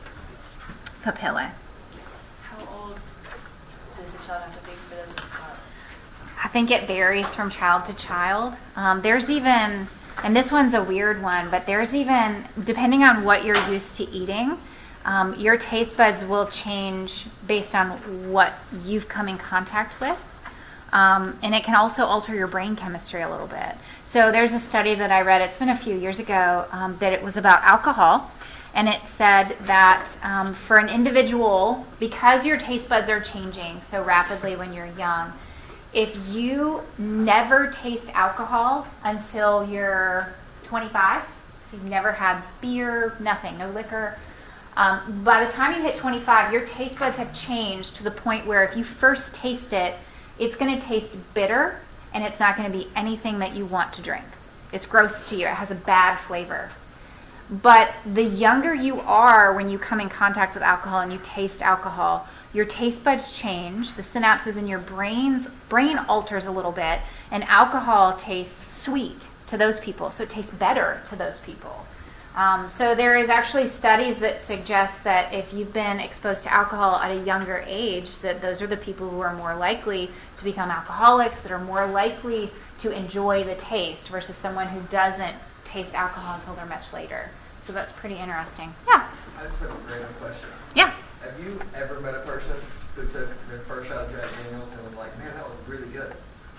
papillae. How old does the child have to be for those to start? I think it varies from child to child. There's even, and this one's a weird one, but there's even, depending on what you're used to eating, your taste buds will change based on what you've come in contact with. And it can also alter your brain chemistry a little bit. So there's a study that I read, it's been a few years ago, that it was about alcohol. And it said that for an individual, because your taste buds are changing so rapidly when you're young, if you never taste alcohol until you're 25, So you've never had beer, nothing, no liquor. By the time you hit 25, your taste buds have changed to the point where if you first taste it, it's going to taste bitter and it's not going to be anything that you want to drink. It's gross to you. It has a bad flavor. But the younger you are when you come in contact with alcohol and you taste alcohol, your taste buds change, the synapses in your brain alters a little bit, and alcohol tastes sweet to those people, so it tastes better to those people. So there is actually studies that suggest that if you've been exposed to alcohol at a younger age, that those are the people who are more likely to become alcoholics, that are more likely to enjoy the taste versus someone who doesn't taste alcohol until they're much later. So that's pretty interesting. Yeah. I just have a random question. Yeah. Have you ever met a person who took their first shot of Jack Daniels and was like, man, that was really good?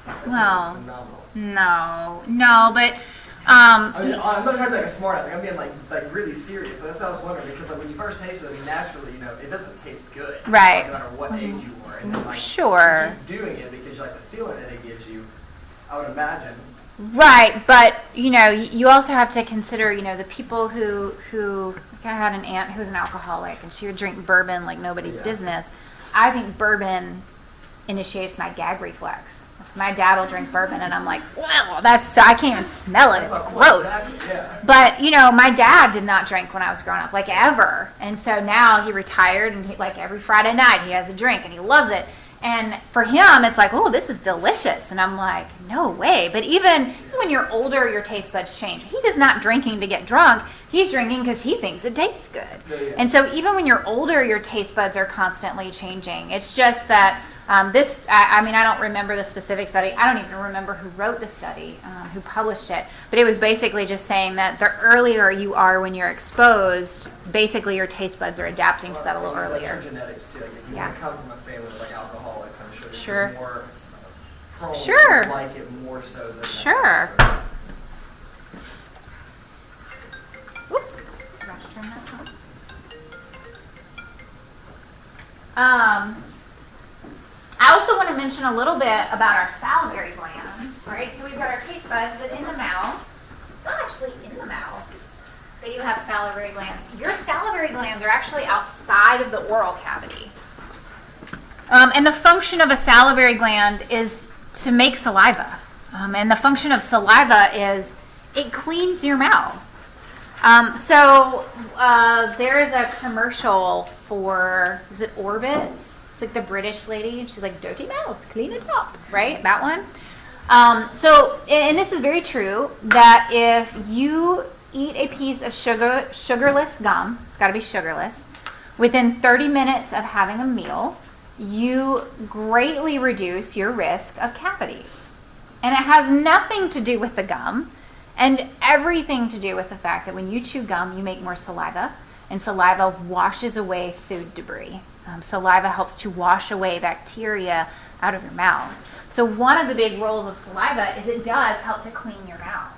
That Well, tasted phenomenal. No, but I mean, I'm not trying to be like a smart ass. Like, I'm being like really serious. So that's what I was wondering, because like when you first taste it, I mean, naturally, it doesn't taste good. Right. No matter what age you are, and then like Sure. you keep doing it because you like the feeling that it gives you. I would imagine. Right, but you also have to consider, the people who like I had an aunt who was an alcoholic and she would drink bourbon like nobody's business. I think bourbon initiates my gag reflex. My dad will drink bourbon and I'm like, wow, I can't even smell it. It's gross. Exactly, yeah. But, my dad did not drink when I was growing up, like ever. And so now he retired and he, like every Friday night he has a drink and he loves it. And for him, it's like, oh, this is delicious. And I'm like, no way. But even when you're older, your taste buds change. He is not drinking to get drunk. He's drinking because he thinks it tastes good. Yeah. And so even when you're older, your taste buds are constantly changing. It's just that I don't remember the specific study. I don't even remember who wrote the study, who published it. But it was basically just saying that the earlier you are when you're exposed, basically your taste buds are adapting to that a little earlier. That's genetics too. Like if you Yeah. come from a family of like alcoholics, I'm sure that Sure. you're more prone Sure. to like it more so than Sure. Whoops. Forgot to turn that on. I also want to mention a little bit about our salivary glands, right? So we've got our taste buds, but in the mouth, it's not actually in the mouth that you have salivary glands. Your salivary glands are actually outside of the oral cavity. And the function of a salivary gland is to make saliva. And the function of saliva is it cleans your mouth. There is a commercial for, is it Orbitz? It's like the British lady, and she's like, dirty mouth, clean it up, right? That one. And this is very true, that if you eat a piece of sugarless gum, it's got to be sugarless, within 30 minutes of having a meal, you greatly reduce your risk of cavities. And it has nothing to do with the gum and everything to do with the fact that when you chew gum, you make more saliva, and saliva washes away food debris. Saliva helps to wash away bacteria out of your mouth. So one of the big roles of saliva is it does help to clean your mouth.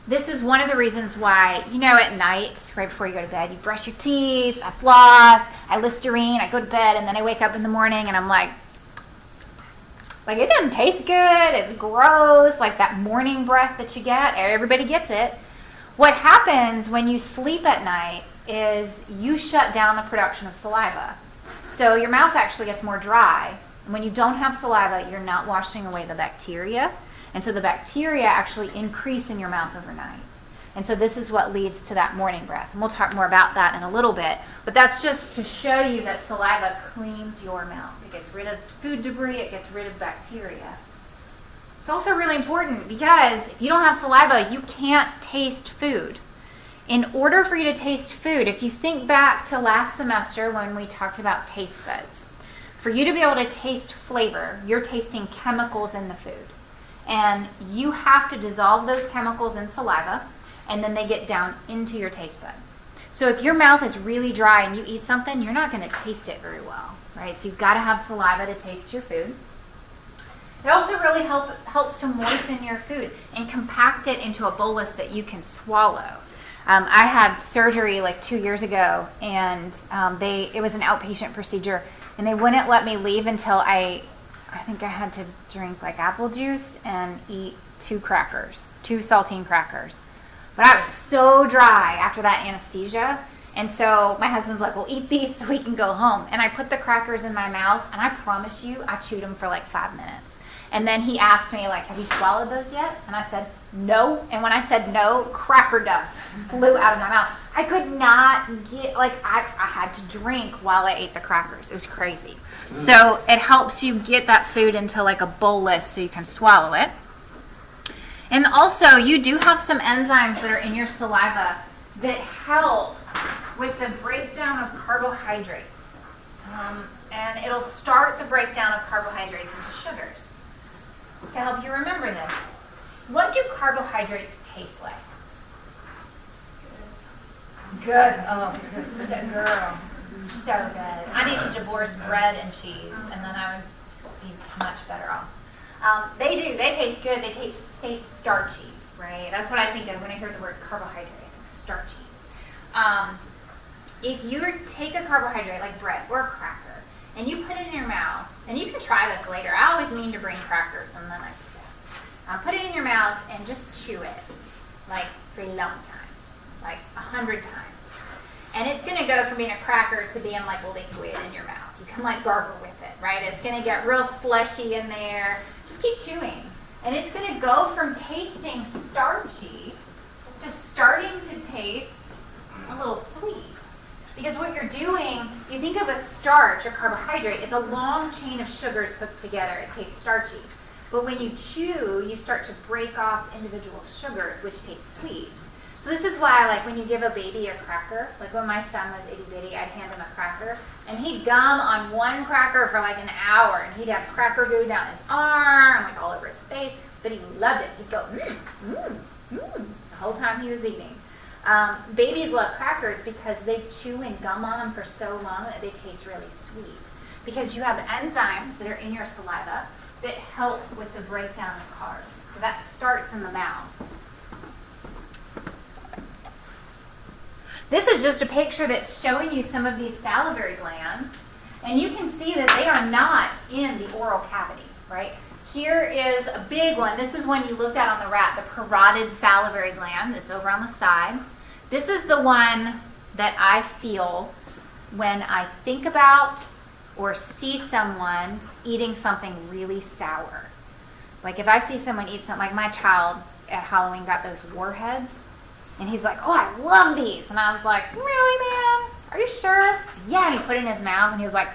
This is one of the reasons why, at night, right before you go to bed, you brush your teeth, I floss, I Listerine, I go to bed, and then I wake up in the morning and I'm like, it doesn't taste good, it's gross, like that morning breath that you get, everybody gets it. What happens when you sleep at night is you shut down the production of saliva. So your mouth actually gets more dry. And when you don't have saliva, you're not washing away the bacteria. And so the bacteria actually increase in your mouth overnight. And so this is what leads to that morning breath. And we'll talk more about that in a little bit. But that's just to show you that saliva cleans your mouth. It gets rid of food debris, it gets rid of bacteria. It's also really important because if you don't have saliva, you can't taste food. In order for you to taste food, if you think back to last semester when we talked about taste buds, for you to be able to taste flavor, you're tasting chemicals in the food. And you have to dissolve those chemicals in saliva, and then they get down into your taste bud. So if your mouth is really dry and you eat something, you're not going to taste it very well, right? So you've got to have saliva to taste your food. It also really helps to moisten your food and compact it into a bolus that you can swallow. I had surgery like 2 years ago, and it was an outpatient procedure, and they wouldn't let me leave until I I think I had to drink like apple juice and eat 2 crackers, 2 saltine crackers. But I was so dry after that anesthesia. And so my husband's like, well, eat these so we can go home. And I put the crackers in my mouth, and I promise you, I chewed them for like 5 minutes. And then he asked me, like, have you swallowed those yet? And I said, no. And when I said no, cracker dust flew out of my mouth. I could not get, like, I had to drink while I ate the crackers. It was crazy. So it helps you get that food into like a bolus so you can swallow it. And also, you do have some enzymes that are in your saliva that help with the breakdown of carbohydrates. And it'll start the breakdown of carbohydrates into sugars. To help you remember this, what do carbohydrates taste like? Good. Oh, so, girl. So good. I need to divorce bread and cheese, and then I would be much better off. They do. They taste good. They taste starchy, right? That's what I think of when I hear the word carbohydrate. I think starchy. If you take a carbohydrate like bread or a cracker, and you put it in your mouth, and you can try this later. I always mean to bring crackers, and then I forget. Put it in your mouth and just chew it, like for a long time, like 100 times. And it's going to go from being a cracker to being like liquid in your mouth. You can like gargle with it, right? It's going to get real slushy in there. Just keep chewing. And it's going to go from tasting starchy to starting to taste a little sweet. Because what you're doing, you think of a starch or carbohydrate, it's a long chain of sugars hooked together. It tastes starchy. But when you chew, you start to break off individual sugars, which taste sweet. So this is why, like, when you give a baby a cracker, like when my son was itty bitty, I'd hand him a cracker, and he'd gum on one cracker for like an hour, and he'd have cracker goo down his arm, like all over his face, but he loved it. He'd go, the whole time he was eating. Babies love crackers because they chew and gum on them for so long that they taste really sweet. Because you have enzymes that are in your saliva that help with the breakdown of carbs. So that starts in the mouth. This is just a picture that's showing you some of these salivary glands. And you can see that they are not in the oral cavity, right? Here is a big one. This is one you looked at on the rat, the parotid salivary gland. It's over on the sides. This is the one that I feel when I think about or see someone eating something really sour. Like if I see someone eat something, like my child at Halloween got those warheads, and he's like, oh, I love these. And I was like, really, man? Are you sure? Said, yeah, and he put it in his mouth, and he was like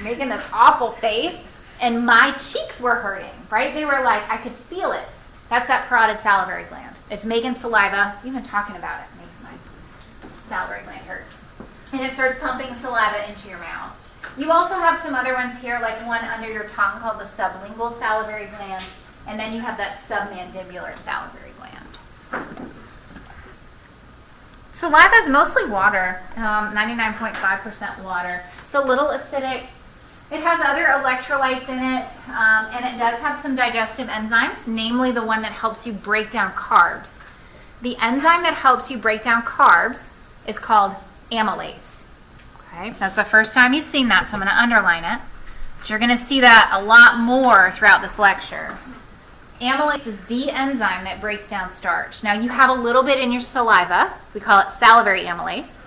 making this awful face, and my cheeks were hurting, right? They were like, I could feel it. That's that parotid salivary gland. It's making saliva. Even talking about it makes my salivary gland hurt. And it starts pumping saliva into your mouth. You also have some other ones here, like one under your tongue called the sublingual salivary gland, and then you have that submandibular salivary gland. Saliva is mostly water, 99.5% water. It's a little acidic. It has other electrolytes in it, and it does have some digestive enzymes, namely the one that helps you break down carbs. The enzyme that helps you break down carbs is called amylase. Okay, that's the first time you've seen that, so I'm going to underline it. But you're going to see that a lot more throughout this lecture. Amylase is the enzyme that breaks down starch. Now, you have a little bit in your saliva. We call it salivary amylase.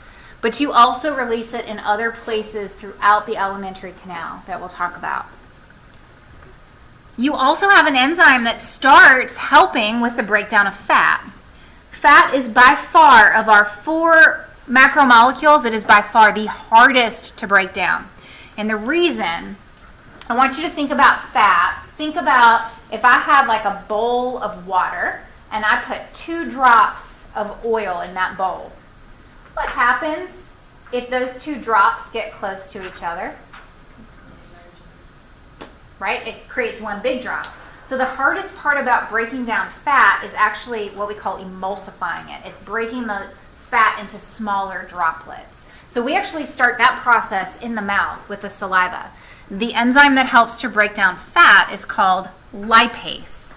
But you also release it in other places throughout the alimentary canal that we'll talk about. You also have an enzyme that starts helping with the breakdown of fat. Fat is by far, of our 4 macromolecules, it is by far the hardest to break down. And the reason, I want you to think about fat. Think about if I had like a bowl of water and I put 2 drops of oil in that bowl. What happens if those 2 drops get close to each other? Right? It creates one big drop. So the hardest part about breaking down fat is actually what we call emulsifying it. It's breaking the fat into smaller droplets. So we actually start that process in the mouth with the saliva. The enzyme that helps to break down fat is called lipase.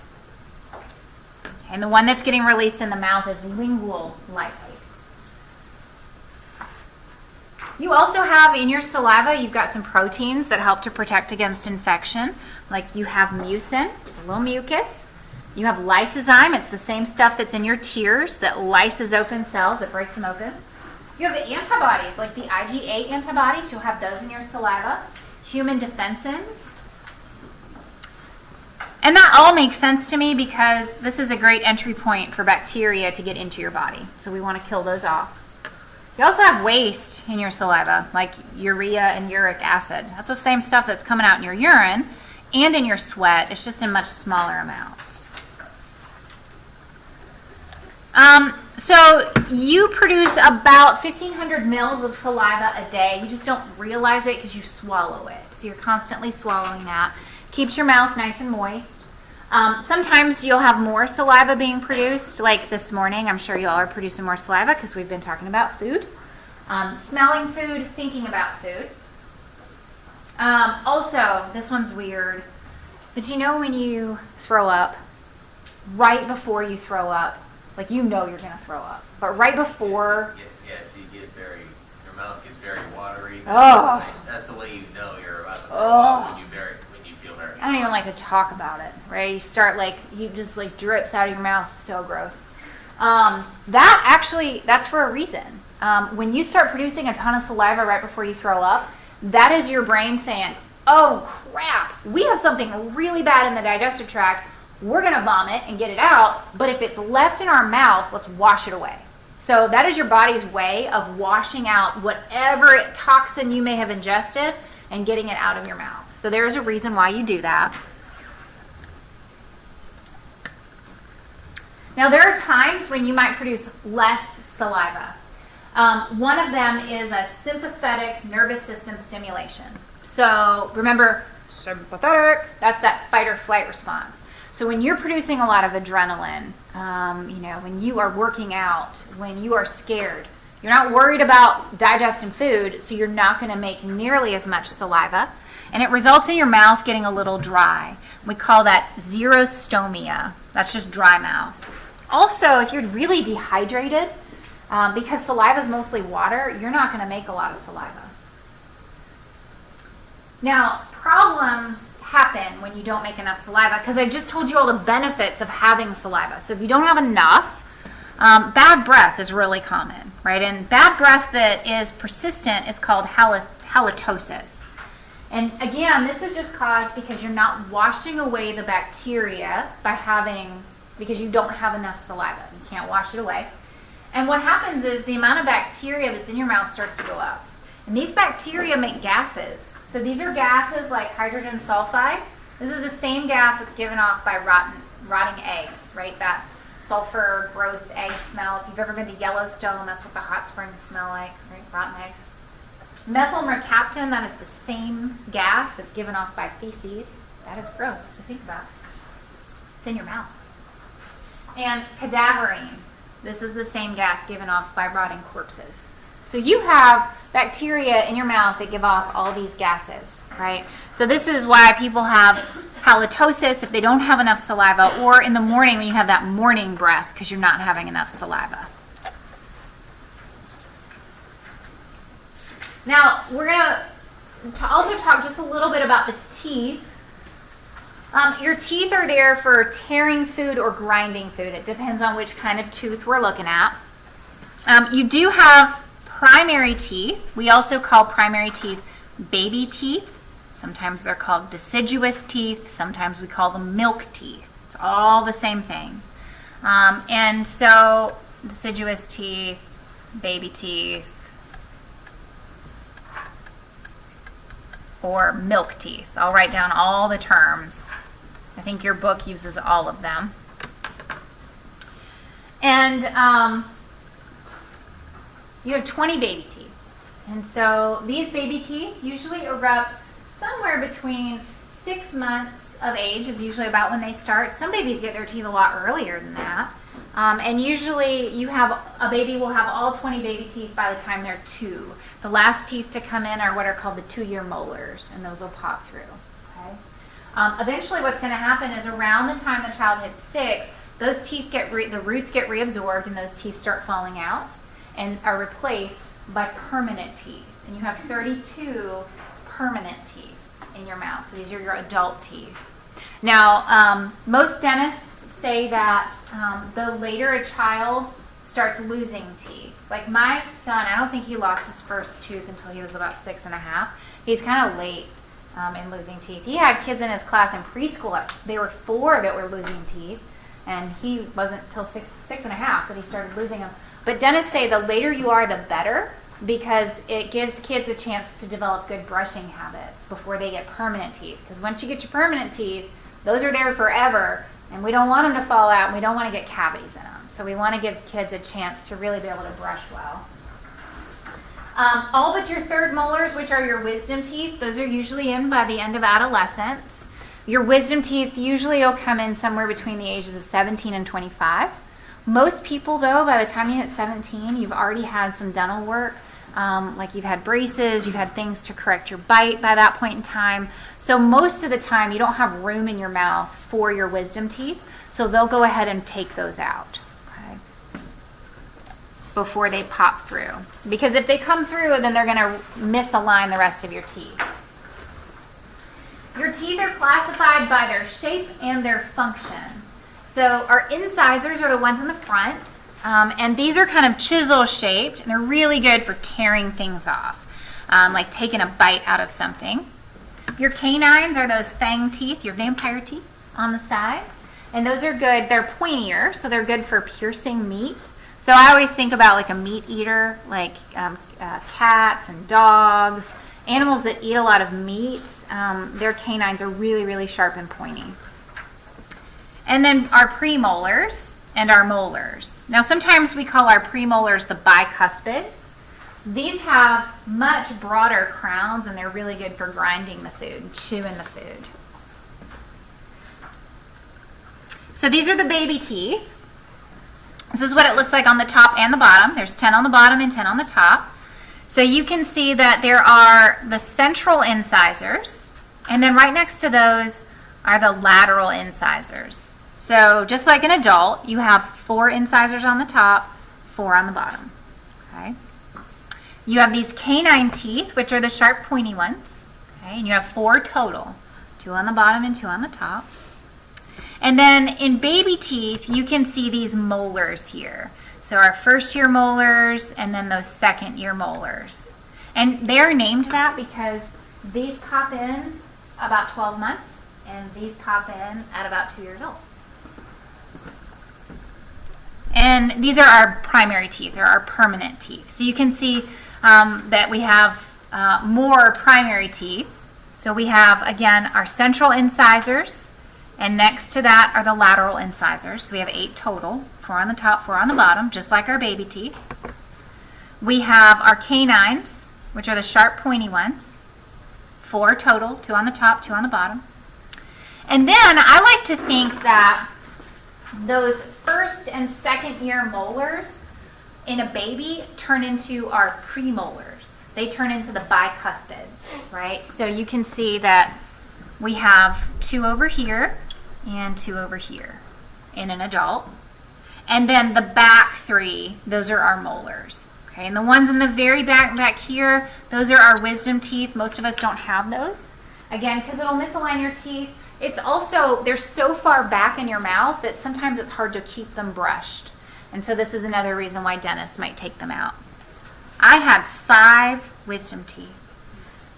And the one that's getting released in the mouth is lingual lipase. You also have in your saliva, you've got some proteins that help to protect against infection. Like you have mucin, it's a little mucus. You have lysozyme, it's the same stuff that's in your tears that lyses open cells, it breaks them open. You have the antibodies, like the IgA antibodies, you'll have those in your saliva. Human defensins. And that all makes sense to me because this is a great entry point for bacteria to get into your body. So we want to kill those off. You also have waste in your saliva, like urea and uric acid. That's the same stuff that's coming out in your urine and in your sweat. It's just in much smaller amounts. So you produce about 1,500 mils of saliva a day. You just don't realize it because you swallow it. So you're constantly swallowing that. Keeps your mouth nice and moist. Sometimes you'll have more saliva being produced, like this morning. I'm sure you all are producing more saliva because we've been talking about food. Smelling food, thinking about food. Also, this one's weird, but you know when you throw up, right before you throw up, like you know you're going to throw up, but right before... Yeah, so you get your mouth gets very watery. Oh. That's the way you know you're about to throw up when you feel very I don't even like to talk about it, right? You start you just drips out of your mouth, so gross. That's for a reason. When you start producing a ton of saliva right before you throw up, that is your brain saying, oh crap, we have something really bad in the digestive tract, we're gonna vomit and get it out, but if it's left in our mouth, let's wash it away. So that is your body's way of washing out whatever toxin you may have ingested and getting it out of your mouth. So there's a reason why you do that. Now there are times when you might produce less saliva. One of them is a sympathetic nervous system stimulation. So remember, sympathetic, that's that fight or flight response. So when you're producing a lot of adrenaline, when you are working out, when you are scared, you're not worried about digesting food, so you're not going to make nearly as much saliva. And it results in your mouth getting a little dry. We call that xerostomia. That's just dry mouth. Also, if you're really dehydrated, because saliva is mostly water, you're not going to make a lot of saliva. Now, problems happen when you don't make enough saliva because I just told you all the benefits of having saliva. So if you don't have enough, bad breath is really common, right? And bad breath that is persistent is called halitosis. And again, this is just caused because you're not washing away the bacteria because you don't have enough saliva. You can't wash it away. And what happens is the amount of bacteria that's in your mouth starts to go up. And these bacteria make gases. So these are gases like hydrogen sulfide. This is the same gas that's given off by rotting eggs, right? That sulfur, gross egg smell. If you've ever been to Yellowstone, that's what the hot springs smell like, right? Rotten eggs. Methyl mercaptan, that is the same gas that's given off by feces. That is gross to think about. It's in your mouth. And cadaverine, this is the same gas given off by rotting corpses. So you have bacteria in your mouth that give off all these gases, right? So this is why people have halitosis if they don't have enough saliva, or in the morning when you have that morning breath because you're not having enough saliva. Now, we're going to also talk just a little bit about the teeth. Your teeth are there for tearing food or grinding food. It depends on which kind of tooth we're looking at. You do have primary teeth. We also call primary teeth baby teeth. Sometimes they're called deciduous teeth. Sometimes we call them milk teeth. It's all the same thing. And so deciduous teeth, baby teeth, or milk teeth. I'll write down all the terms. I think your book uses all of them. And you have 20 baby teeth. And so these baby teeth usually erupt somewhere between 6 months of age is usually about when they start. Some babies get their teeth a lot earlier than that. And usually a baby will have all 20 baby teeth by the time they're 2. The last teeth to come in are what are called the 2-year molars, and those will pop through. Okay? Eventually what's going to happen is around the time the child hits 6, those teeth the roots get reabsorbed and those teeth start falling out and are replaced by permanent teeth. and you have 32 permanent teeth in your mouth. So these are your adult teeth. Now, most dentists say that the later a child starts losing teeth. Like my son, I don't think he lost his first tooth until he was about 6.5. He's kind of late in losing teeth. He had kids in his class in preschool. They were 4 that were losing teeth, and he wasn't till 6.5 that he started losing them. But dentists say the later you are, the better, because it gives kids a chance to develop good brushing habits before they get permanent teeth. Because once you get your permanent teeth, those are there forever, and we don't want them to fall out, and we don't want to get cavities in them. So we want to give kids a chance to really be able to brush well. All but your third molars, which are your wisdom teeth, those are usually in by the end of adolescence. Your wisdom teeth usually will come in somewhere between the ages of 17 and 25. Most people, though, by the time you hit 17, you've already had some dental work. Like you've had braces, you've had things to correct your bite by that point in time. So most of the time you don't have room in your mouth for your wisdom teeth, so they'll go ahead and take those out, okay, before they pop through. Because if they come through, then they're going to misalign the rest of your teeth. Your teeth are classified by their shape and their function. So our incisors are the ones in the front. And these are kind of chisel shaped, and they're really good for tearing things off, like taking a bite out of something. Your canines are those fang teeth, your vampire teeth on the sides, and those are good. They're pointier, so they're good for piercing meat. So I always think about like a meat eater, like cats and dogs, animals that eat a lot of meat. Their canines are really, really sharp and pointy. And then our premolars and our molars. Now sometimes we call our premolars the bicuspids. These have much broader crowns, and they're really good for grinding the food, chewing the food. So these are the baby teeth. This is what it looks like on the top and the bottom. There's 10 on the bottom and 10 on the top. So you can see that there are the central incisors, and then right next to those are the lateral incisors. So just like an adult, you have 4 incisors on the top, 4 on the bottom. Okay. You have these canine teeth, which are the sharp pointy ones. Okay, and you have 4 total, 2 on the bottom and 2 on the top. And then in baby teeth, you can see these molars here. So our first year molars and then those second year molars. And they're named that because these pop in about 12 months and these pop in at about 2 years old. And these are our primary teeth. They're our permanent teeth. So you can see that we have more primary teeth. So we have, again, our central incisors, and next to that are the lateral incisors. So we have 8 total, 4 on the top, 4 on the bottom, just like our baby teeth. We have our canines, which are the sharp pointy ones, 4 total, 2 on the top, 2 on the bottom. And then I like to think that those first and second year molars in a baby turn into our premolars. They turn into the bicuspids, right? So you can see that we have 2 over here and 2 over here in an adult. And then the back 3, those are our molars. Okay, and the ones in the very back here, those are our wisdom teeth. Most of us don't have those. Again, because it'll misalign your teeth. It's also, they're so far back in your mouth that sometimes it's hard to keep them brushed. And so this is another reason why dentists might take them out. I had 5 wisdom teeth.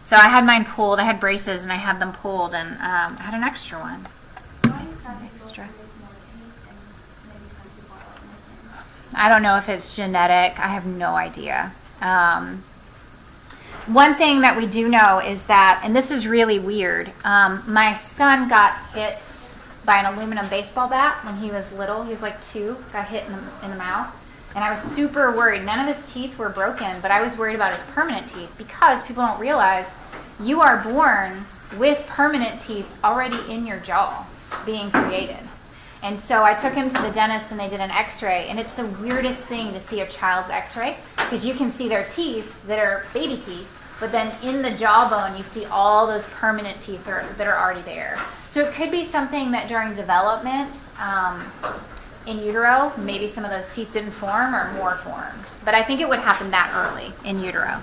So I had mine pulled. I had braces and I had them pulled, and I had an extra one. I don't know if it's genetic. I have no idea. One thing that we do know is that, and this is really weird, my son got hit by an aluminum baseball bat when he was little. He was like 2, got hit in the mouth. And I was super worried. None of his teeth were broken, but I was worried about his permanent teeth because people don't realize you are born with permanent teeth already in your jaw being created. And so I took him to the dentist and they did an x-ray, and it's the weirdest thing to see a child's x-ray because you can see their teeth that are baby teeth, but then in the jawbone you see all those permanent teeth that are already there. So it could be something that during development in utero, maybe some of those teeth didn't form or more formed. But I think it would happen that early in utero.